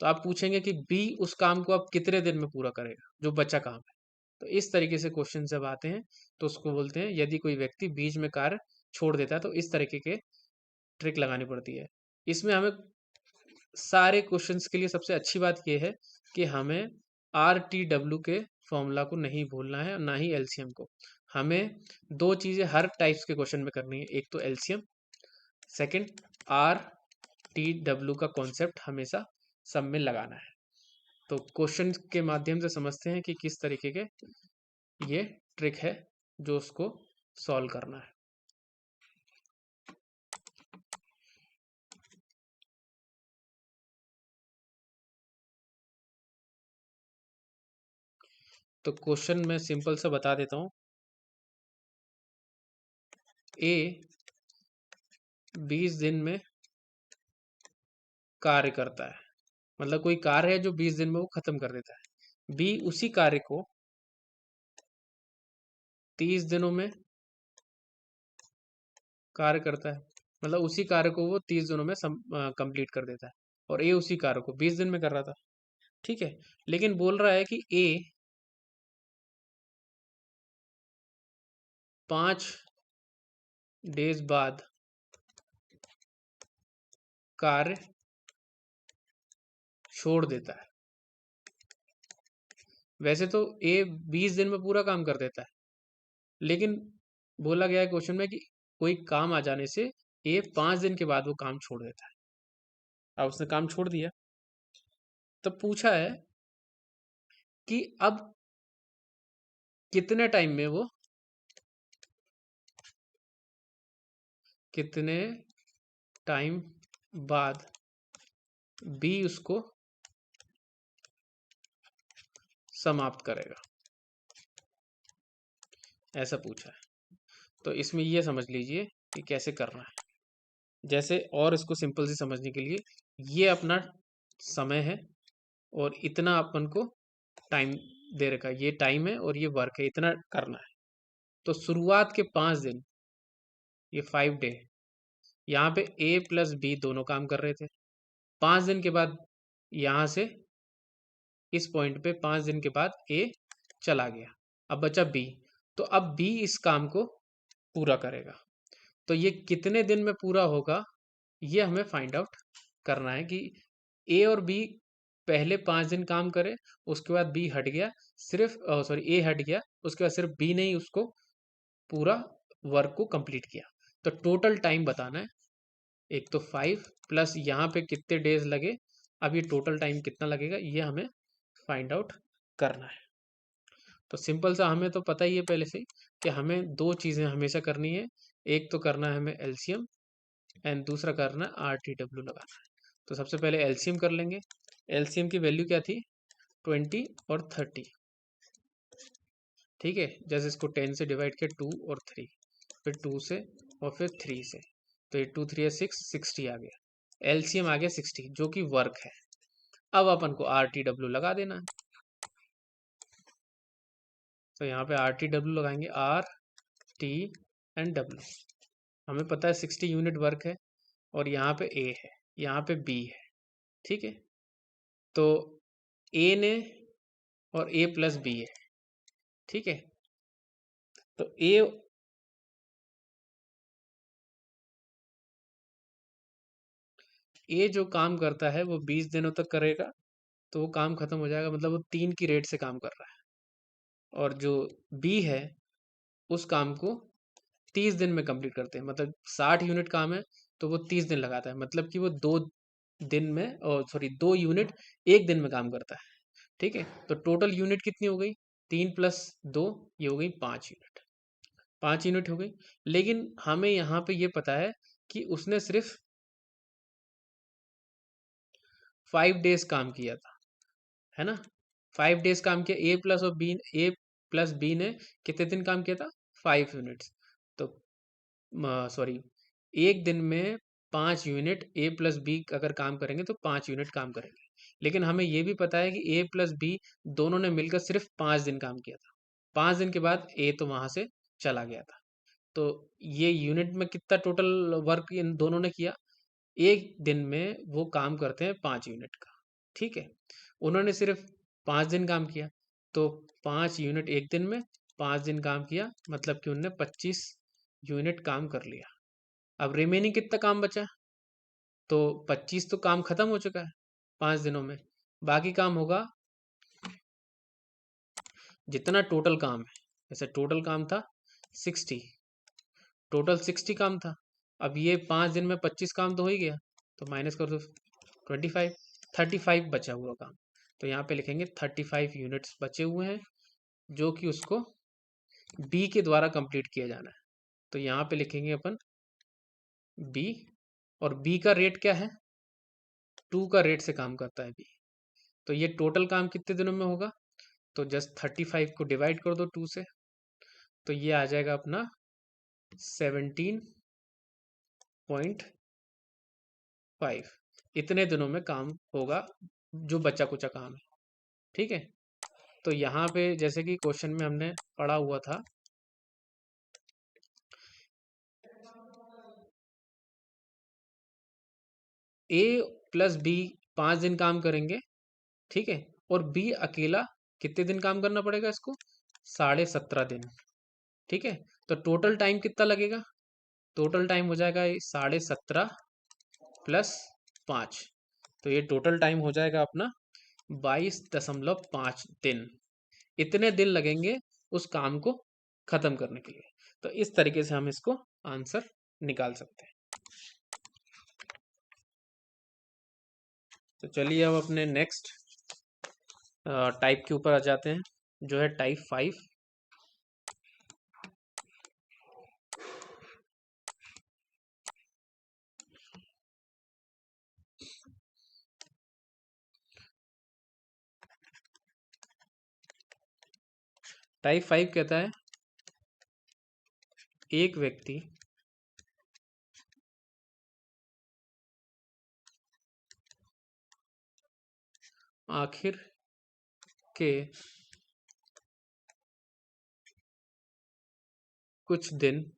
तो आप पूछेंगे कि बी उस काम को अब कितने दिन में पूरा करेगा, जो बचा काम है। तो इस तरीके से क्वेश्चन जब आते हैं तो उसको बोलते हैं यदि कोई व्यक्ति बीच में कार्य छोड़ देता है। तो इस तरीके के ट्रिक लगानी पड़ती है। इसमें हमें सारे क्वेश्चंस के लिए सबसे अच्छी बात यह है कि हमें RTW के फॉर्मूला को नहीं भूलना है और ना ही एलसीएम को। हमें दो चीज़ें हर टाइप्स के क्वेश्चन में करनी है, एक तो एलसीएम, सेकंड RTW का कॉन्सेप्ट हमेशा सब में लगाना है। तो क्वेश्चन के माध्यम से समझते हैं कि किस तरीके के ये ट्रिक है जो उसको सॉल्व करना है। तो क्वेश्चन मैं सिंपल सा बता देता हूँ। ए 20 दिन में कार्य करता है, मतलब कोई कार्य है जो 20 दिन में वो खत्म कर देता है। बी उसी कार्य को 30 दिनों में कार्य करता है, मतलब उसी कार्य को वो 30 दिनों में कंप्लीट कर देता है। और ए उसी कार्य को 20 दिन में कर रहा था, ठीक है। लेकिन बोल रहा है कि ए 5 डेज बाद कार्य छोड़ देता है। वैसे तो ए 20 दिन में पूरा काम कर देता है, लेकिन बोला गया है क्वेश्चन में कि कोई काम आ जाने से ए 5 दिन के बाद वो काम छोड़ देता है। अब उसने काम छोड़ दिया, तो पूछा है कि अब कितने टाइम में वो कितने टाइम बाद बी उसको समाप्त करेगा, ऐसा पूछा है। तो इसमें ये समझ लीजिए कि कैसे करना है। जैसे और इसको सिंपल से समझने के लिए, ये अपना समय है और इतना अपन को टाइम दे रखा है, ये टाइम है और ये वर्क है, इतना करना है। तो शुरुआत के 5 दिन, ये 5 डे, यहाँ पे ए प्लस बी दोनों काम कर रहे थे। 5 दिन के बाद यहाँ से इस पॉइंट पे 5 दिन के बाद ए चला गया, अब बचा बी। तो अब बी इस काम को पूरा करेगा। तो ये कितने दिन में पूरा होगा, ये हमें फाइंड आउट करना है कि ए और बी पहले 5 दिन काम करे, उसके बाद बी हट गया, सिर्फ सॉरी ए हट गया, उसके बाद सिर्फ बी ने ही उसको पूरा वर्क को कंप्लीट किया। तो टोटल टाइम बताना है। एक तो 5 प्लस यहाँ पे कितने डेज लगे, अब ये टोटल टाइम कितना लगेगा ये हमें फाइंड आउट करना है। तो सिंपल सा हमें तो पता ही है पहले से कि हमें दो चीज़ें हमेशा करनी है। एक तो करना है हमें एलसीएम एंड दूसरा करना है RTW लगाना है। तो सबसे पहले एलसीएम कर लेंगे। एलसीएम की वैल्यू क्या थी, 20 और 30, ठीक है। जैसे इसको 10 से डिवाइड किया, 2 और 3, फिर 2 से और फिर 3 से, तो ये 2 3 6 60 आ गया। एलसीएम आ गया 60, जो कि वर्क है। अब अपन को RTW लगा देना है। तो यहाँ पे RTW लगाएंगे, R T एंड W। हमें पता है 60 यूनिट वर्क है, और यहाँ पे ए है, यहाँ पे बी है, ठीक है। तो ए ने और ए प्लस बी है, ठीक है। तो ए जो काम करता है वो 20 दिनों तक करेगा, तो वो काम खत्म हो जाएगा, मतलब वो 3 की रेट से काम कर रहा है। और जो बी है उस काम को 30 दिन में कंप्लीट करते हैं, मतलब 60 यूनिट काम है तो वो 30 दिन लगाता है, मतलब कि वो 2 दिन में, और सॉरी 2 यूनिट 1 दिन में काम करता है, ठीक है। तो टोटल यूनिट कितनी हो गई? 3 + 2, ये हो गई 5 यूनिट। 5 यूनिट हो गई। लेकिन हमें यहाँ पे ये पता है कि उसने सिर्फ 5 डेज काम किया था, है ना। 5 डेज काम किया। ए प्लस बी ने कितने दिन काम किया था? 5 यूनिट्स। तो सॉरी, 1 दिन में 5 यूनिट ए प्लस बी अगर काम करेंगे तो 5 यूनिट काम करेंगे। लेकिन हमें ये भी पता है कि ए प्लस बी दोनों ने मिलकर सिर्फ 5 दिन काम किया था। 5 दिन के बाद ए तो वहां से चला गया था। तो ये यूनिट में कितना टोटल वर्क इन दोनों ने किया? 1 दिन में वो काम करते हैं 5 यूनिट का, ठीक है। उन्होंने सिर्फ 5 दिन काम किया, तो 5 यूनिट 1 दिन में, 5 दिन काम किया, मतलब कि उनने 25 यूनिट काम कर लिया। अब रिमेनिंग कितना काम बचा? तो 25 तो काम खत्म हो चुका है 5 दिनों में। बाकी काम होगा जितना टोटल काम है। जैसे टोटल काम था 60, टोटल 60 काम था। अब ये 5 दिन में 25 काम तो हो ही गया, तो माइनस कर दो 25, 35 बचा हुआ काम। तो यहाँ पे लिखेंगे 35 यूनिट्स बचे हुए हैं, जो कि उसको बी के द्वारा कंप्लीट किया जाना है। तो यहाँ पे लिखेंगे अपन बी, और बी का रेट क्या है? 2 का रेट से काम करता है बी। तो ये टोटल काम कितने दिनों में होगा? तो जस्ट 35 को डिवाइड कर दो 2 से, तो ये आ जाएगा अपना 17.5। इतने दिनों में काम होगा जो बचा कुचा काम है, ठीक है। तो यहाँ पे जैसे कि क्वेश्चन में हमने पढ़ा हुआ था, ए प्लस बी 5 दिन काम करेंगे, ठीक है। और बी अकेला कितने दिन काम करना पड़ेगा इसको? 17.5 दिन, ठीक है। तो टोटल टाइम कितना लगेगा? टोटल टाइम हो जाएगा 17.5 + 5। तो ये टोटल टाइम हो जाएगा अपना 22.5 दिन। इतने दिन लगेंगे उस काम को खत्म करने के लिए। तो इस तरीके से हम इसको आंसर निकाल सकते हैं। तो चलिए अब अपने नेक्स्ट टाइप के ऊपर आ जाते हैं, जो है टाइप 5। टाइप 5 कहता है एक व्यक्ति आखिर के कुछ दिन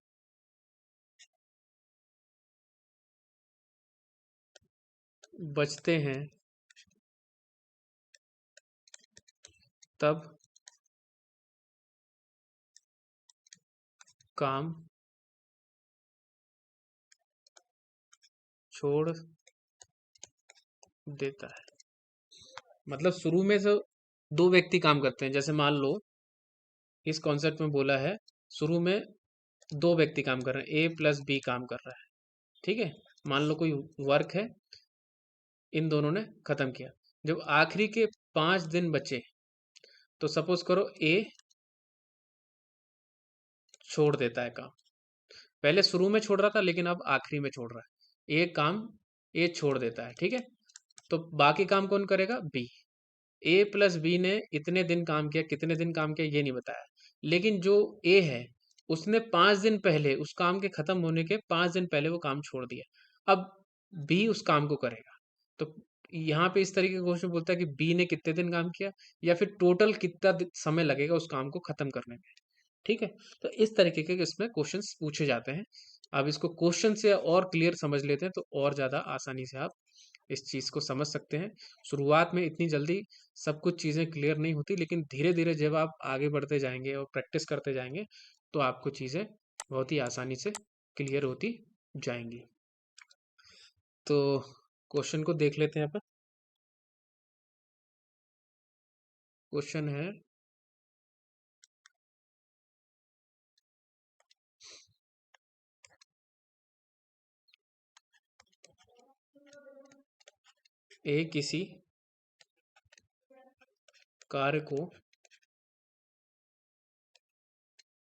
बचते हैं तब काम छोड़ देता है। मतलब शुरू में से 2 व्यक्ति काम करते हैं। जैसे मान लो इस कॉन्सेप्ट में बोला है, शुरू में 2 व्यक्ति काम कर रहे हैं, ए प्लस बी काम कर रहा है, ठीक है। मान लो कोई वर्क है, इन दोनों ने खत्म किया। जब आखिरी के 5 दिन बचे, तो सपोज करो ए छोड़ देता है काम। पहले शुरू में छोड़ रहा था, लेकिन अब आखिरी में छोड़ रहा है। एक काम ए छोड़ देता है, ठीक है। तो बाकी काम कौन करेगा? बी। ए प्लस बी ने इतने दिन काम किया, कितने दिन काम किया ये नहीं बताया। लेकिन जो ए है उसने 5 दिन पहले, उस काम के खत्म होने के 5 दिन पहले वो काम छोड़ दिया। अब बी उस काम को करेगा। तो यहाँ पे इस तरीके का क्वेश्चन बोलता है कि बी ने कितने दिन काम किया, या फिर टोटल कितना समय लगेगा उस काम को खत्म करने में, ठीक है। तो इस तरीके के इसमें क्वेश्चंस पूछे जाते हैं। अब इसको क्वेश्चन से और क्लियर समझ लेते हैं तो और ज़्यादा आसानी से आप इस चीज़ को समझ सकते हैं। शुरुआत में इतनी जल्दी सब कुछ चीज़ें क्लियर नहीं होती, लेकिन धीरे-धीरे जब आप आगे बढ़ते जाएँगे और प्रैक्टिस करते जाएँगे, तो आपको चीज़ें बहुत ही आसानी से क्लियर होती जाएँगी। तो क्वेश्चन को देख लेते हैं अपन। क्वेश्चन है, ए किसी कार्य को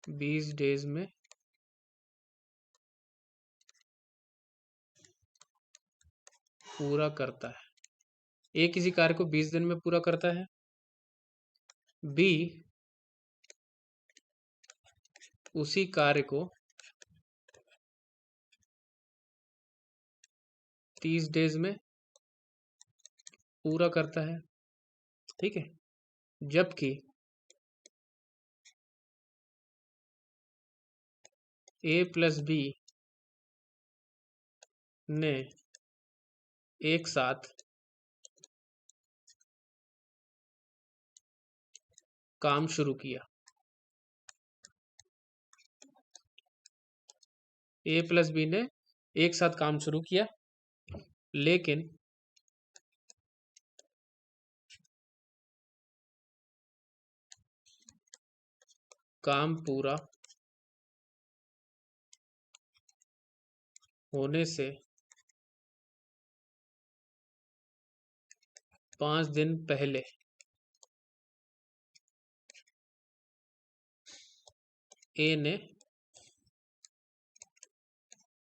20 डेज में पूरा करता है। ए किसी कार्य को 20 दिन में पूरा करता है। बी उसी कार्य को 30 डेज में पूरा करता है। ठीक है। जबकि ए प्लस बी ने एक साथ काम शुरू किया। ए प्लस बी ने एक साथ काम शुरू किया, लेकिन काम पूरा होने से 5 दिन पहले ए ने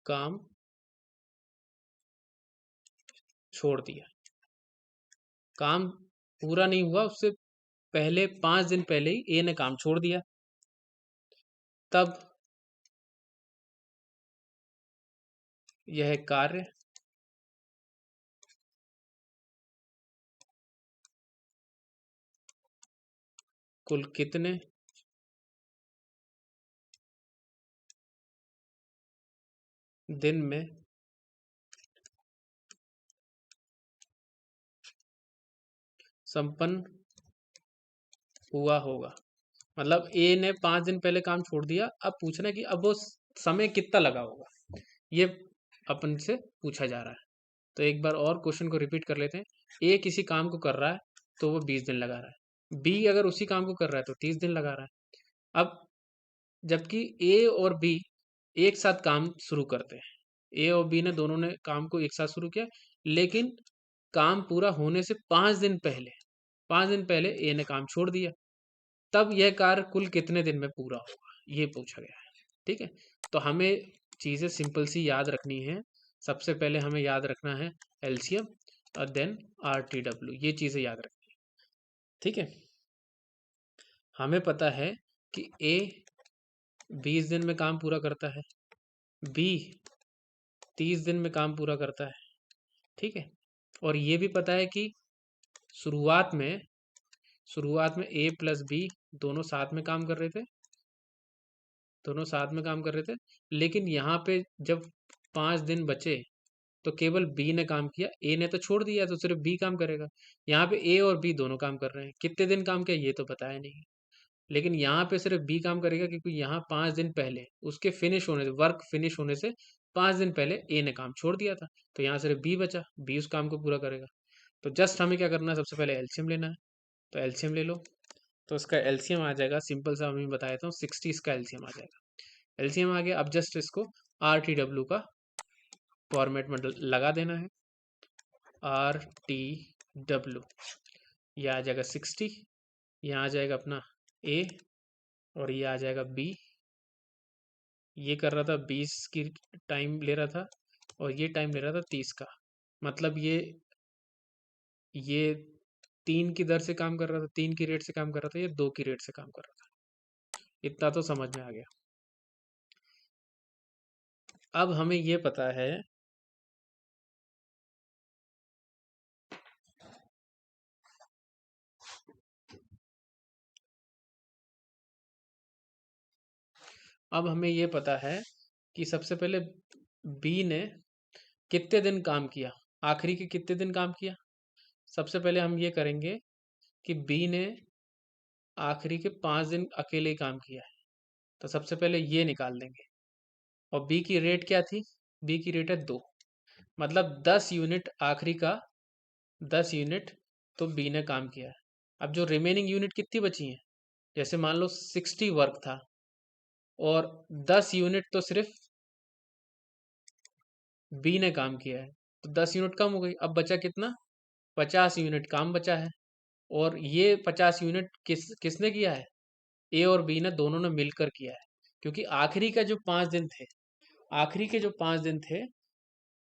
काम छोड़ दिया। काम पूरा नहीं हुआ, उससे पहले 5 दिन पहले ही ए ने काम छोड़ दिया। तब यह कार्य कुल कितने दिन में संपन्न हुआ होगा। मतलब ए ने 5 दिन पहले काम छोड़ दिया, अब पूछना है कि अब वो समय कितना लगा होगा, ये अपन से पूछा जा रहा है। तो एक बार और क्वेश्चन को रिपीट कर लेते हैं। ए किसी काम को कर रहा है तो वो 20 दिन लगा रहा है। बी अगर उसी काम को कर रहा है तो 30 दिन लगा रहा है। अब जबकि ए और बी एक साथ काम शुरू करते हैं। ए और बी ने दोनों ने काम को एक साथ शुरू किया, लेकिन काम पूरा होने से 5 दिन पहले ए ने काम छोड़ दिया। तब यह कार्य कुल कितने दिन में पूरा होगा, ये पूछा गया है। ठीक है। तो हमें चीज़ें सिंपल सी याद रखनी है। सबसे पहले हमें याद रखना है एलसीएम और देन आरटीडब्ल्यू, ये चीज़ें याद रखनी है। ठीक है। हमें पता है कि ए 20 दिन में काम पूरा करता है, बी 30 दिन में काम पूरा करता है। ठीक है। और ये भी पता है कि शुरुआत में शुरुआत में ए प्लस बी दोनों साथ में काम कर रहे थे, दोनों साथ में काम कर रहे थे। लेकिन यहाँ पे जब 5 दिन बचे तो केवल बी ने काम किया, ए ने तो छोड़ दिया, तो सिर्फ बी काम करेगा। यहाँ पे ए और बी दोनों काम कर रहे हैं। कितने दिन काम किया ये तो बताया नहीं, लेकिन यहाँ पे सिर्फ बी काम करेगा, क्योंकि यहाँ 5 दिन पहले उसके फिनिश होने से, वर्क फिनिश होने से 5 दिन पहले ए ने काम छोड़ दिया था। तो यहाँ सिर्फ बी बचा, बी उस काम को पूरा करेगा। तो जस्ट हमें क्या करना है, सबसे पहले एलसीएम लेना है। तो एलसीएम ले लो। तो इसका एलसीएम आ जाएगा, सिंपल सा मैं बता देता हूँ, 60 इसका एलसीएम आ जाएगा। एलसीएम आ गया। अब जस्ट इसको आर टी डब्ल्यू का फॉर्मेट में लगा देना है। आर टी डब्ल्यू, ये आ जाएगा 60, यहाँ आ जाएगा अपना ए और ये आ जाएगा बी। ये कर रहा था 20 की टाइम ले रहा था और ये टाइम ले रहा था 30 का। मतलब ये 3 की दर से काम कर रहा था, 3 की रेट से काम कर रहा था, ये 2 की रेट से काम कर रहा था। इतना तो समझ में आ गया। अब हमें ये पता है अब हमें ये पता है कि सबसे पहले बी ने कितने दिन काम किया, आखिरी के कितने दिन काम किया। सबसे पहले हम ये करेंगे कि बी ने आखिरी के 5 दिन अकेले ही काम किया है, तो सबसे पहले ये निकाल देंगे। और बी की रेट क्या थी, बी की रेट है 2, मतलब 10 यूनिट आखिरी का, 10 यूनिट तो बी ने काम किया है। अब जो रिमेनिंग यूनिट कितनी बची हैं, जैसे मान लो 60 वर्क था और 10 यूनिट तो सिर्फ बी ने काम किया है, तो 10 यूनिट कम हो गई। अब बचा कितना, 50 यूनिट काम बचा है। और ये 50 यूनिट किसने किया है, ए और बी ने दोनों ने मिलकर किया है। क्योंकि आखिरी का जो 5 दिन थे, आखिरी के जो 5 दिन थे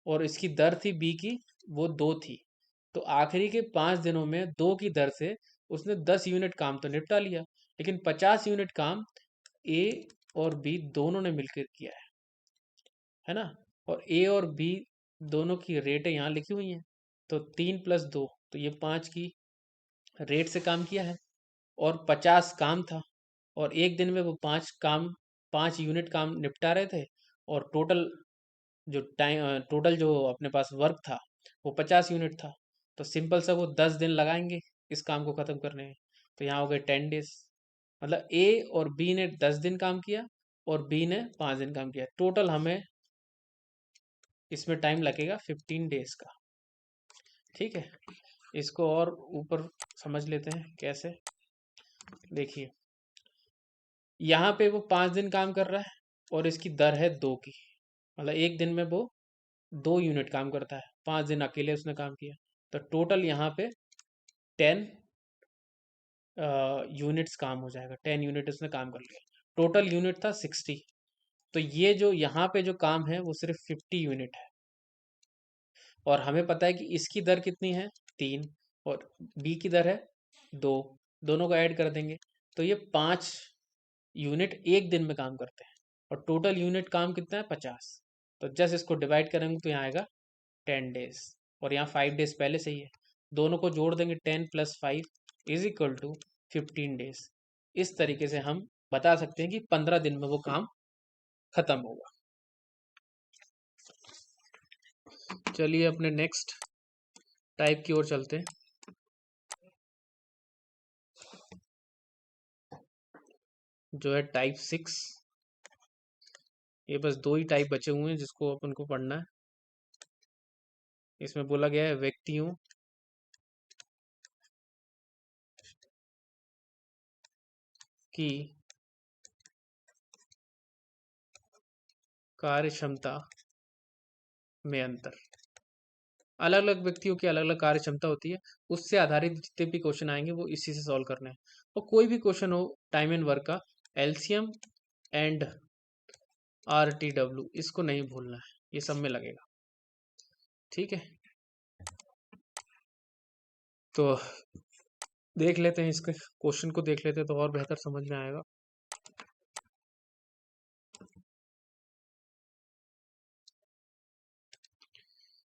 और इसकी दर थी बी की, वो 2 थी। तो आखिरी के 5 दिनों में 2 की दर से उसने 10 यूनिट काम तो निपटा लिया, लेकिन 50 यूनिट काम ए और बी दोनों ने मिलकर किया है ना। और ए और बी दोनों की रेटें यहाँ लिखी हुई हैं, तो 3 + 2, तो ये 5 की रेट से काम किया है। और 50 काम था, और एक दिन में वो 5 यूनिट काम निपटा रहे थे। और टोटल जो अपने पास वर्क था वो 50 यूनिट था। तो सिंपल सा वो 10 दिन लगाएंगे इस काम को ख़त्म करने में। तो यहाँ हो गए 10 डेज, मतलब ए और बी ने 10 दिन काम किया और बी ने 5 दिन काम किया। टोटल हमें इसमें टाइम लगेगा 15 डेज का। ठीक है, इसको और ऊपर समझ लेते हैं कैसे। देखिए, यहाँ पे वो 5 दिन काम कर रहा है और इसकी दर है 2 की, मतलब एक दिन में वो 2 यूनिट काम करता है, 5 दिन अकेले उसने काम किया। तो टोटल यहाँ पे 10 यूनिट्स काम हो जाएगा, 10 यूनिट उसने काम कर लिया। टोटल यूनिट था 60, तो ये जो यहाँ पे जो काम है वो सिर्फ 50 यूनिट है। और हमें पता है कि इसकी दर कितनी है, 3, और बी की दर है 2, दोनों को ऐड कर देंगे तो ये 5 यूनिट एक दिन में काम करते हैं। और टोटल यूनिट काम कितना है, 50। तो जस्ट इसको डिवाइड करेंगे तो यहाँ आएगा 10 डेज, और यहाँ 5 डेज पहले से ही है। दोनों को जोड़ देंगे, 10 + 5 = 15 डेज। इस तरीके से हम बता सकते हैं कि 15 दिन में वो काम खत्म होगा। चलिए अपने नेक्स्ट टाइप की ओर चलते हैं, जो है टाइप 6। ये बस 2 ही टाइप बचे हुए हैं जिसको अपन को पढ़ना है। इसमें बोला गया है व्यक्तियों की कार्य क्षमता में अंतर। अलग अलग व्यक्तियों की अलग अलग कार्य क्षमता होती है, उससे आधारित जितने भी क्वेश्चन आएंगे वो इसी से सॉल्व करने हैं। और कोई भी क्वेश्चन हो टाइम एंड वर्क का, एलसीएम एंड RTW इसको नहीं भूलना है, ये सब में लगेगा। ठीक है, तो देख लेते हैं इसके क्वेश्चन को, देख लेते हैं तो और बेहतर समझ में आएगा।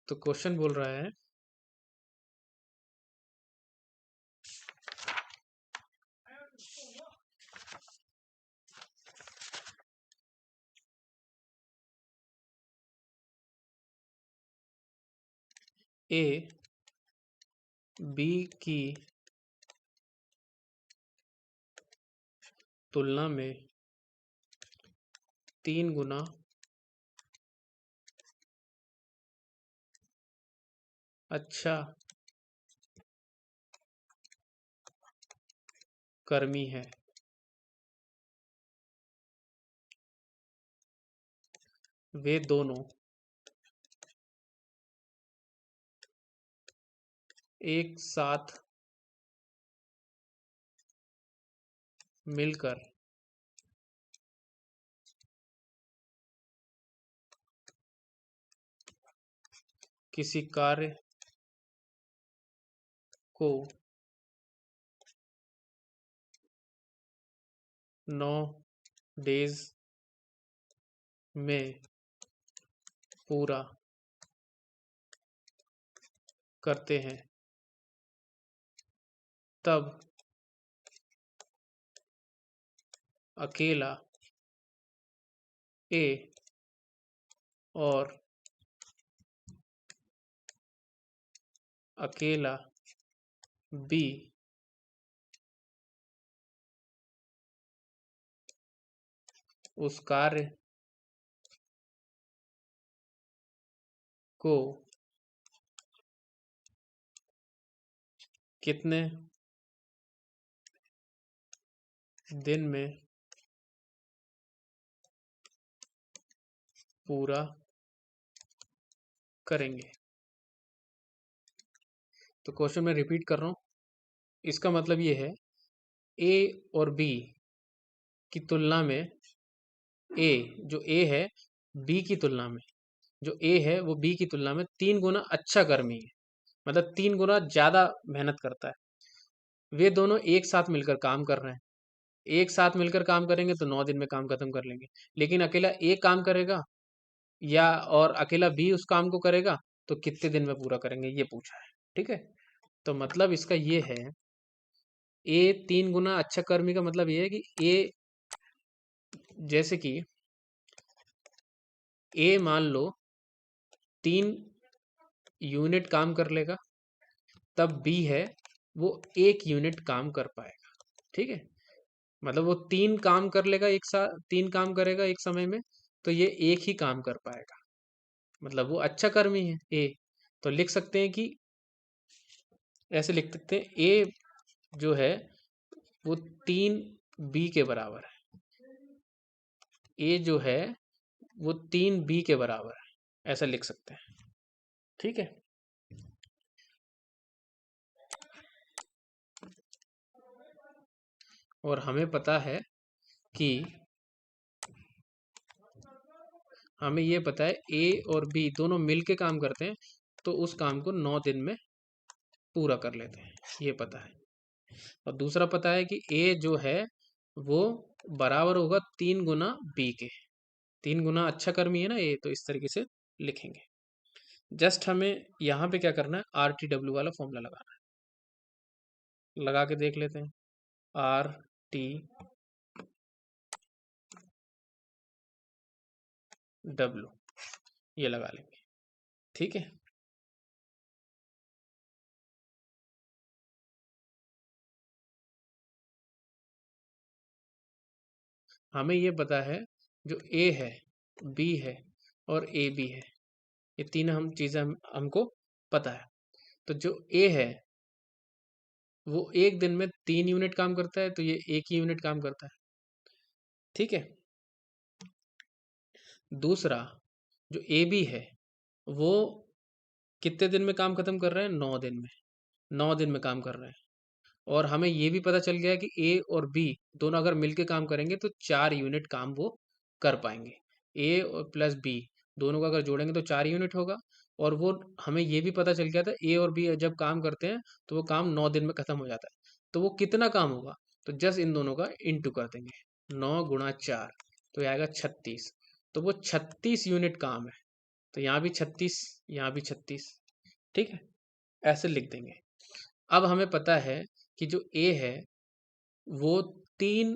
तो क्वेश्चन बोल रहा है, ए बी की तुलना में 3 गुना अच्छा कर्मी है। वे दोनों एक साथ मिलकर किसी कार्य को 9 डेज में पूरा करते हैं, तब अकेला ए और अकेला बी उस कार्य को कितने दिन में पूरा करेंगे। तो क्वेश्चन मैं रिपीट कर रहा हूँ। इसका मतलब ये है, ए और बी की तुलना में ए, जो ए है बी की तुलना में, जो ए है वो बी की तुलना में 3 गुना अच्छा कर्मी है, मतलब 3 गुना ज्यादा मेहनत करता है। वे दोनों एक साथ मिलकर काम कर रहे हैं। एक साथ मिलकर काम करेंगे तो 9 दिन में काम खत्म कर लेंगे। लेकिन अकेला ए काम करेगा या और अकेला बी उस काम को करेगा तो कितने दिन में पूरा करेंगे, ये पूछा है। ठीक है, तो मतलब इसका ये है, ए 3 गुना अच्छा कर्मी का मतलब ये है कि ए, जैसे कि ए मान लो 3 यूनिट काम कर लेगा, तब बी है वो 1 यूनिट काम कर पाएगा। ठीक है, मतलब वो 3 काम कर लेगा एक साथ, 3 काम करेगा एक समय में, तो ये एक ही काम कर पाएगा, मतलब वो अच्छा कर्मी है ए। तो लिख सकते हैं कि, ऐसे लिख सकते हैं, ए जो है वो 3 बी के बराबर है। ए जो है वो 3 बी के बराबर है, ऐसा लिख सकते हैं। ठीक है, और हमें पता है कि, हमें ये पता है ए और बी दोनों मिलके काम करते हैं तो उस काम को 9 दिन में पूरा कर लेते हैं, ये पता है। और दूसरा पता है कि ए जो है वो बराबर होगा 3 गुना बी के। 3 गुना अच्छा कर्मी है ना ए, तो इस तरीके से लिखेंगे। जस्ट हमें यहाँ पे क्या करना है, RTW वाला फॉर्मूला लगाना है। लगा के देख लेते हैं, RTW ये लगा लेंगे। ठीक है, हमें ये पता है जो ए है, बी है और ए बी है, ये तीन हम चीज़ें हमको पता है। तो जो ए है वो एक दिन में 3 यूनिट काम करता है, तो ये एक ही यूनिट काम करता है। ठीक है, दूसरा जो ए बी है वो कितने दिन में काम खत्म कर रहे हैं, 9 दिन में। 9 दिन में काम कर रहे हैं। और हमें ये भी पता चल गया है कि ए और बी दोनों अगर मिलके काम करेंगे तो 4 यूनिट काम वो कर पाएंगे। ए और प्लस बी दोनों को अगर जोड़ेंगे तो 4 यूनिट होगा। और वो, हमें ये भी पता चल गया था ए और बी जब काम करते हैं तो वो काम 9 दिन में खत्म हो जाता है। तो वो कितना काम होगा, तो जस्ट इन दोनों का इंटू कर देंगे, 9 गुणा 4, तो ये आएगा 36। तो वो 36 यूनिट काम है। तो यहाँ भी 36, यहाँ भी 36। ठीक है, ऐसे लिख देंगे। अब हमें पता है कि जो ए है वो 3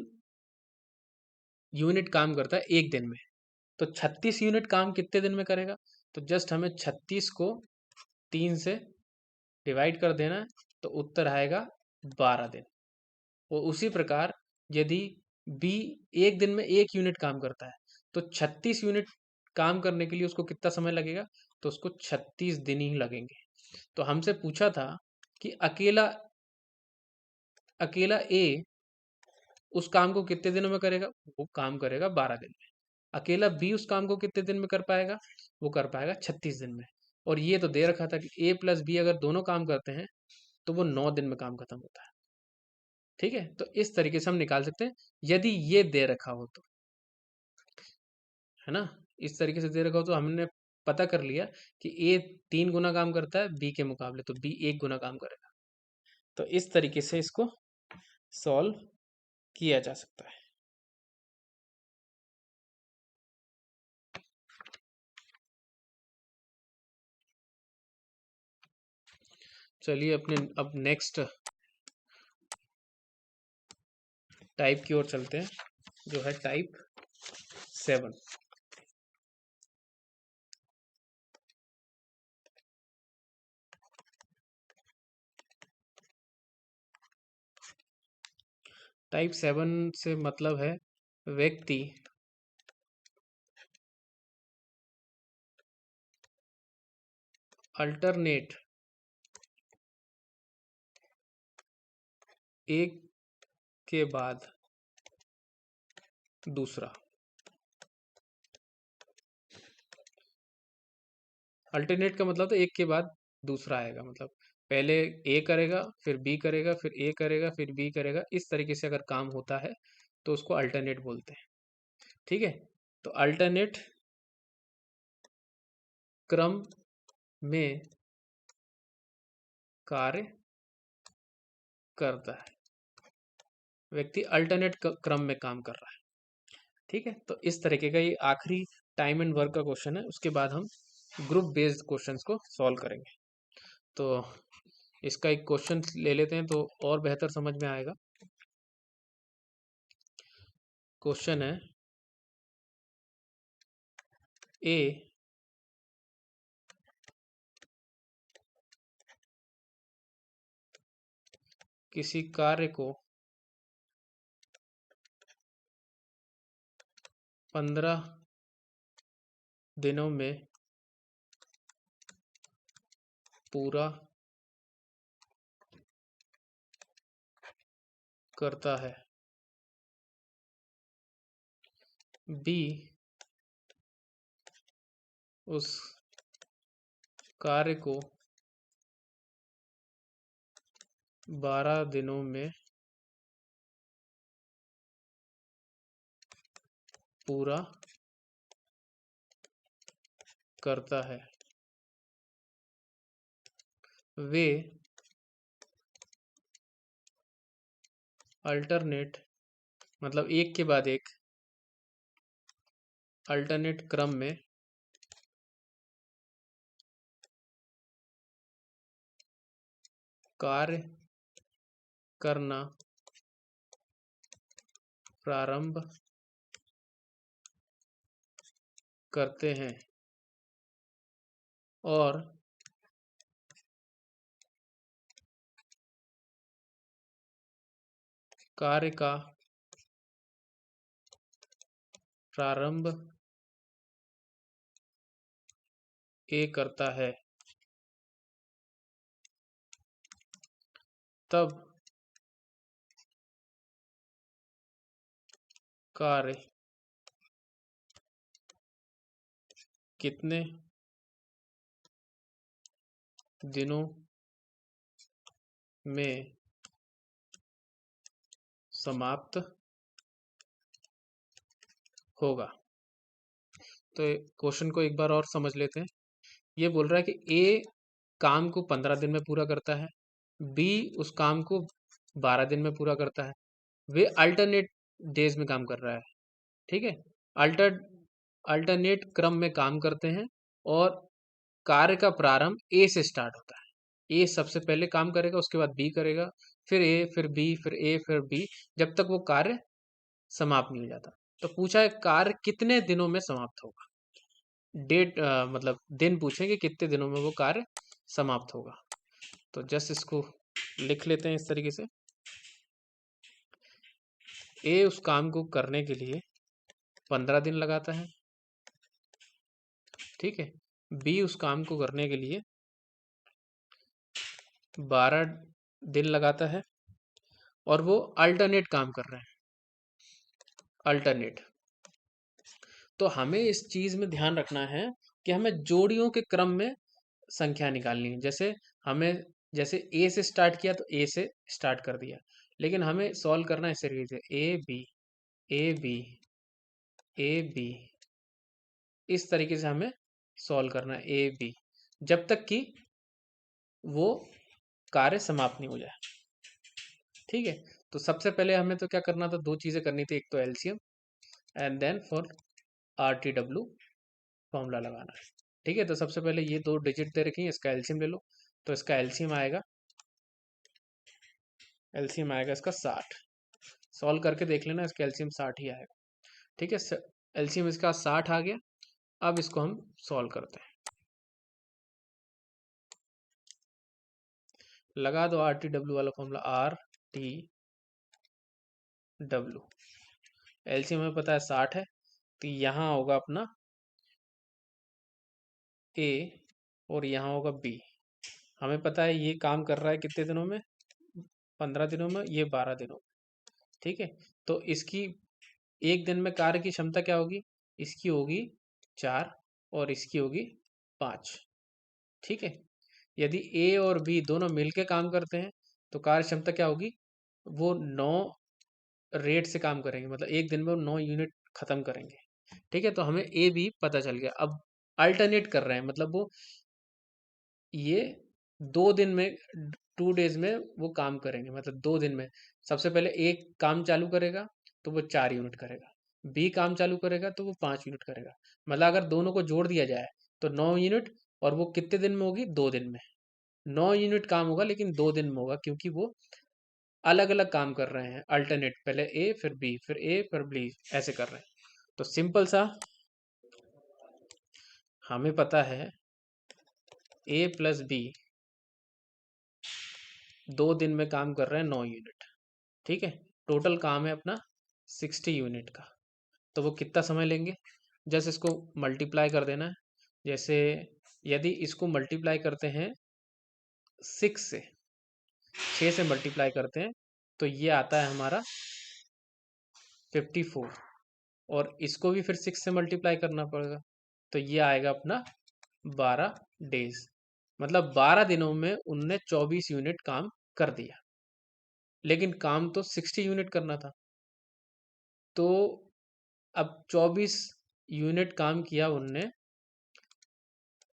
यूनिट काम करता है एक दिन में, तो 36 यूनिट काम कितने दिन में करेगा, तो जस्ट हमें 36 को 3 से डिवाइड कर देना है, तो उत्तर आएगा 12 दिन। और उसी प्रकार यदि बी एक दिन में 1 यूनिट काम करता है तो 36 यूनिट काम करने के लिए उसको कितना समय लगेगा, तो उसको 36 दिन ही लगेंगे। तो हमसे पूछा था कि अकेला अकेला ए उस काम को कितने दिनों में करेगा, वो काम करेगा 12 दिन में। अकेला बी उस काम को कितने दिन में कर पाएगा, वो कर पाएगा 36 दिन में। और ये तो दे रखा था कि ए प्लस बी अगर दोनों काम करते हैं तो वो 9 दिन में काम खत्म होता है। ठीक है, तो इस तरीके से हम निकाल सकते हैं यदि ये दे रखा हो तो, है ना। इस तरीके से दे रखा हो तो हमने पता कर लिया कि ए 3 गुना काम करता है बी के मुकाबले, तो बी 1 गुना काम करेगा। तो इस तरीके से इसको सॉल्व किया जा सकता है। चलिए अपने अब नेक्स्ट टाइप की ओर चलते हैं, जो है टाइप 7। टाइप 7 से मतलब है व्यक्ति अल्टरनेट एक के बाद दूसरा। अल्टरनेट का मतलब तो एक के बाद दूसरा आएगा, मतलब पहले ए करेगा फिर बी करेगा फिर ए करेगा फिर बी करेगा, इस तरीके से अगर काम होता है तो उसको अल्टरनेट बोलते हैं। ठीक है, तो अल्टरनेट क्रम में कार्य करता है, व्यक्ति अल्टरनेट क्रम में काम कर रहा है। ठीक है, तो इस तरीके का ये आखिरी टाइम एंड वर्क का क्वेश्चन है, उसके बाद हम ग्रुप बेस्ड क्वेश्चंस को सॉल्व करेंगे। तो इसका एक क्वेश्चन ले लेते हैं तो और बेहतर समझ में आएगा। क्वेश्चन है ए किसी कार्य को 15 दिनों में पूरा करता है, बी उस कार्य को 12 दिनों में पूरा करता है, वे अल्टरनेट मतलब एक के बाद एक अल्टरनेट क्रम में कार्य करना प्रारंभ करते हैं और कार्य का प्रारंभ ए करता है, तब कार्य कितने दिनों में समाप्त होगा। तो क्वेश्चन को एक बार और समझ लेते हैं। ये बोल रहा है कि ए काम को 15 दिन में पूरा करता है, बी उस काम को 12 दिन में पूरा करता है, वे अल्टरनेट डेज में काम कर रहा है। ठीक है, अल्टर अल्टरनेट क्रम में काम करते हैं और कार्य का प्रारंभ ए से स्टार्ट होता है। ए सबसे पहले काम करेगा, उसके बाद बी करेगा, फिर ए फिर बी फिर ए फिर बी, जब तक वो कार्य समाप्त नहीं हो जाता। तो पूछा है कार्य कितने दिनों में समाप्त होगा, डेट मतलब दिन पूछे कि कितने दिनों में वो कार्य समाप्त होगा। तो जस्ट इसको लिख लेते हैं इस तरीके से। ए उस काम को करने के लिए 15 दिन लगाता है, ठीक है, बी उस काम को करने के लिए 12 दिन लगाता है और वो अल्टरनेट काम कर रहे हैं, अल्टरनेट। तो हमें इस चीज में ध्यान रखना है कि हमें जोड़ियों के क्रम में संख्या निकालनी है। जैसे हमें जैसे ए से स्टार्ट किया तो ए से स्टार्ट कर दिया, लेकिन हमें सॉल्व करना है इस तरीके से A B A B A B, इस तरीके से हमें सॉल्व करना है ए बी, जब तक कि वो कार्य समाप्त नहीं हो जाए। ठीक है, तो सबसे पहले हमें तो क्या करना था, दो चीजें करनी थी, एक तो LCM and then for RTW formula लगाना है। ठीक है, तो सबसे पहले ये दो डिजिट दे रखी है, इसका एलसीएम ले लो। तो इसका एलसीएम आएगा इसका 60। सॉल्व करके देख लेना, इसका एलसीएम 60 ही आएगा। ठीक है, एलसीएम इसका 60 आ गया। अब इसको हम सॉल्व करते हैं। लगा दो आर टी डब्ल्यू वाला formula, R T W. LCM हमें पता है 60 है, तो यहाँ होगा अपना ए और यहाँ होगा बी। हमें पता है ये काम कर रहा है कितने दिनों में, 15 दिनों में, ये 12 दिनों में। ठीक है, तो इसकी एक दिन में कार्य की क्षमता क्या होगी, इसकी होगी 4 और इसकी होगी 5। ठीक है, यदि ए और बी दोनों मिलके काम करते हैं तो कार्य क्षमता क्या होगी, वो 9 रेट से काम करेंगे, मतलब एक दिन में वो 9 यूनिट खत्म करेंगे। ठीक है, तो हमें ए बी पता चल गया। अब अल्टरनेट कर रहे हैं, मतलब वो ये 2 दिन में, 2 डेज में वो काम करेंगे, मतलब 2 दिन में। सबसे पहले एक काम चालू करेगा तो वो 4 यूनिट करेगा, बी काम चालू करेगा तो वो 5 यूनिट करेगा। मतलब अगर दोनों को जोड़ दिया जाए तो 9 यूनिट, और वो कितने दिन में होगी, 2 दिन में। 9 यूनिट काम होगा लेकिन 2 दिन में होगा, क्योंकि वो अलग अलग काम कर रहे हैं, अल्टरनेट, पहले ए फिर बी फिर ए फिर बी, ऐसे कर रहे हैं। तो सिंपल सा हमें पता है ए प्लस बी 2 दिन में काम कर रहे हैं 9 यूनिट। ठीक है, टोटल काम है अपना 60 यूनिट का। तो वो कितना समय लेंगे, जैसे इसको मल्टीप्लाई कर देना है। जैसे यदि इसको मल्टीप्लाई करते हैं 6 से मल्टीप्लाई करते हैं तो ये आता है हमारा 54, और इसको भी फिर 6 से मल्टीप्लाई करना पड़ेगा, तो ये आएगा अपना 12 डेज। मतलब 12 दिनों में उनने 24 यूनिट काम कर दिया, लेकिन काम तो 60 यूनिट करना था। तो अब 24 यूनिट काम किया उनने,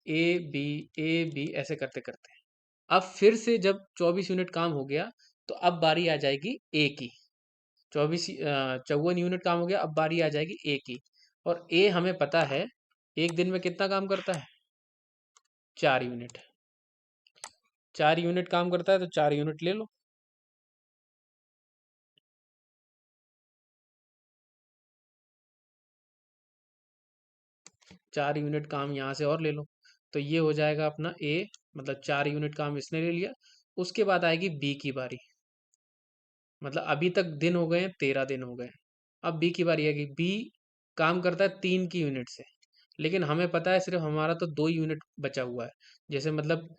ए बी ऐसे करते करते। अब फिर से जब 24 यूनिट काम हो गया तो अब बारी आ जाएगी ए की। 54 यूनिट काम हो गया, अब बारी आ जाएगी ए की। और ए हमें पता है एक दिन में कितना काम करता है, 4 यूनिट। 4 यूनिट काम करता है तो 4 यूनिट ले लो। 4 यूनिट काम यहाँ से और ले लो, तो ये हो जाएगा अपना ए, मतलब 4 यूनिट काम इसने ले लिया। उसके बाद आएगी बी की बारी। मतलब अभी तक दिन हो गए हैं, 13 दिन हो गए हैं। अब बी की बारी आएगी। बी काम करता है 3 की यूनिट से, लेकिन हमें पता है सिर्फ हमारा तो 2 यूनिट बचा हुआ है। जैसे मतलब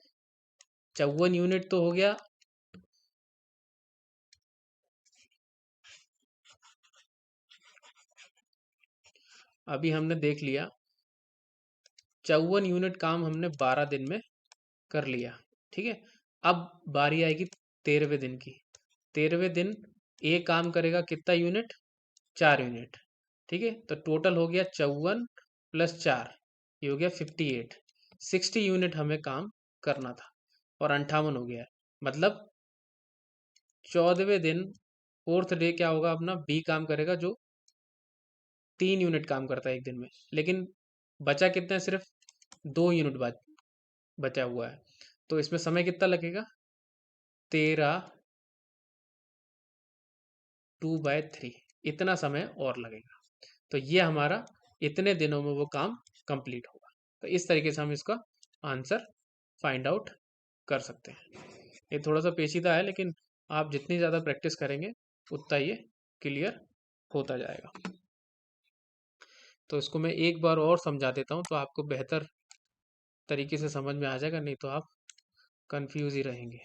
54 यूनिट तो हो गया, अभी हमने देख लिया 54 यूनिट काम हमने 12 दिन में कर लिया। ठीक है, अब बारी आएगी 13वें दिन की। 13वें दिन ए काम करेगा कितना यूनिट, 4 यूनिट। ठीक है, तो टोटल हो गया 54 + 4, ये हो गया 58। 60 यूनिट हमें काम करना था और 58 हो गया। मतलब 14वें दिन, 4th डे क्या होगा अपना, बी काम करेगा जो 3 यूनिट काम करता है एक दिन में, लेकिन बचा कितना है, सिर्फ 2 यूनिट बचा हुआ है। तो इसमें समय कितना लगेगा, 13 2/3, इतना समय और लगेगा। तो ये हमारा इतने दिनों में वो काम कंप्लीट होगा। तो इस तरीके से हम इसका आंसर फाइंड आउट कर सकते हैं। ये थोड़ा सा पेचीदा है, लेकिन आप जितनी ज़्यादा प्रैक्टिस करेंगे उतना ये क्लियर होता जाएगा। तो इसको मैं एक बार और समझा देता हूँ तो आपको बेहतर तरीके से समझ में आ जाएगा, नहीं तो आप कंफ्यूज ही रहेंगे।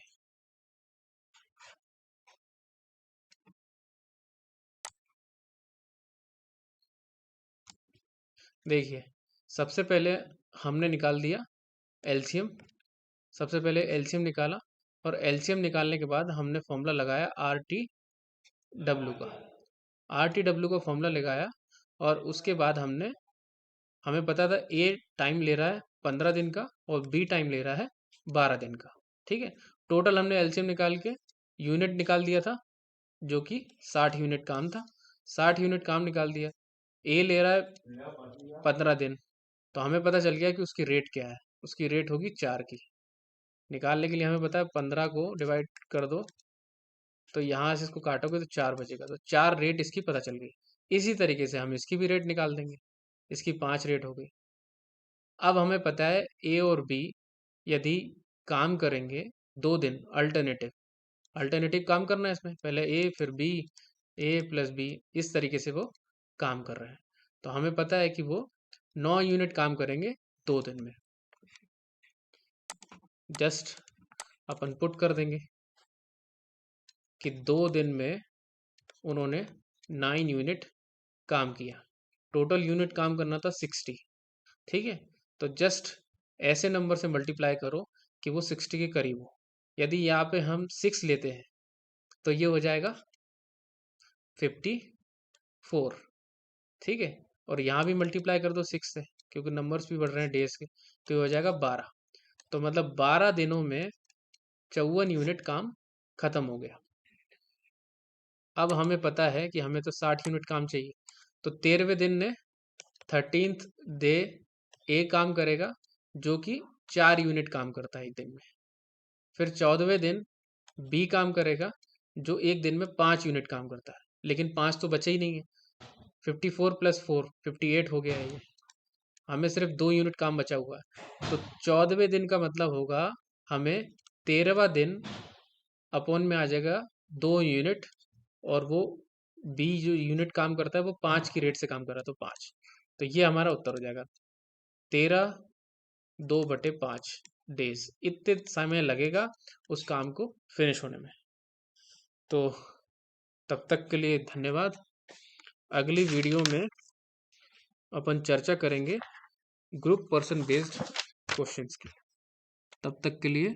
देखिए, सबसे पहले हमने निकाल दिया एलसीएम। सबसे पहले एलसीएम निकाला, और एलसीएम निकालने के बाद हमने फॉर्मूला लगाया आर टी डब्ल्यू का। आर टी डब्ल्यू का फॉर्मूला लगाया, और उसके बाद हमें पता था ए टाइम ले रहा है 15 दिन का और बी टाइम ले रहा है 12 दिन का। ठीक है, टोटल हमने एलसीएम निकाल के यूनिट निकाल दिया था, जो कि 60 यूनिट काम था। 60 यूनिट काम निकाल दिया। ए ले रहा है 15 दिन, तो हमें पता चल गया कि उसकी रेट क्या है। उसकी रेट होगी 4 की। निकालने के लिए हमें पता है 15 को डिवाइड कर दो, तो यहाँ से इसको काटोगे तो 4 बचेगा, तो 4 रेट इसकी पता चल गई। इसी तरीके से हम इसकी भी रेट निकाल देंगे। इसकी 5 रेट हो गई। अब हमें पता है ए और बी यदि काम करेंगे 2 दिन, अल्टरनेटिव अल्टरनेटिव काम करना है इसमें, पहले ए फिर बी, A+B इस तरीके से वो काम कर रहे हैं। तो हमें पता है कि वो 9 यूनिट काम करेंगे 2 दिन में। जस्ट अपन पुट कर देंगे कि 2 दिन में उन्होंने 9 यूनिट काम किया। टोटल यूनिट काम करना था 60। ठीक है, तो जस्ट ऐसे नंबर से मल्टीप्लाई करो कि वो 60 के करीब हो। यदि यहाँ पे हम 6 लेते हैं तो ये हो जाएगा 54। ठीक है, और यहाँ भी मल्टीप्लाई कर दो 6 से, क्योंकि नंबर्स भी बढ़ रहे हैं डेज के, तो ये हो जाएगा 12। तो मतलब 12 दिनों में 54 यूनिट काम खत्म हो गया। अब हमें पता है कि हमें तो 60 यूनिट काम चाहिए, तो 13वें दिन ने 13th डे ए काम करेगा, जो कि 4 यूनिट काम करता है एक दिन में। फिर 14वें दिन बी काम करेगा, जो एक दिन में 5 यूनिट काम करता है, लेकिन 5 तो बचे ही नहीं है। 54 + 4 58 हो गया है ये। हमें सिर्फ 2 यूनिट काम बचा हुआ है। तो 14वें दिन का मतलब होगा हमें 13वां दिन अपॉन में आ जाएगा 2 यूनिट, और वो बी जो यूनिट काम करता है वो 5 की रेट से काम कर रहा है, तो 5। तो ये हमारा उत्तर हो जाएगा 13 2/5 डेज। इतने समय लगेगा उस काम को फिनिश होने में। तो तब तक के लिए धन्यवाद। अगली वीडियो में अपन चर्चा करेंगे ग्रुप पर्सन बेस्ड क्वेश्चंस की। तब तक के लिए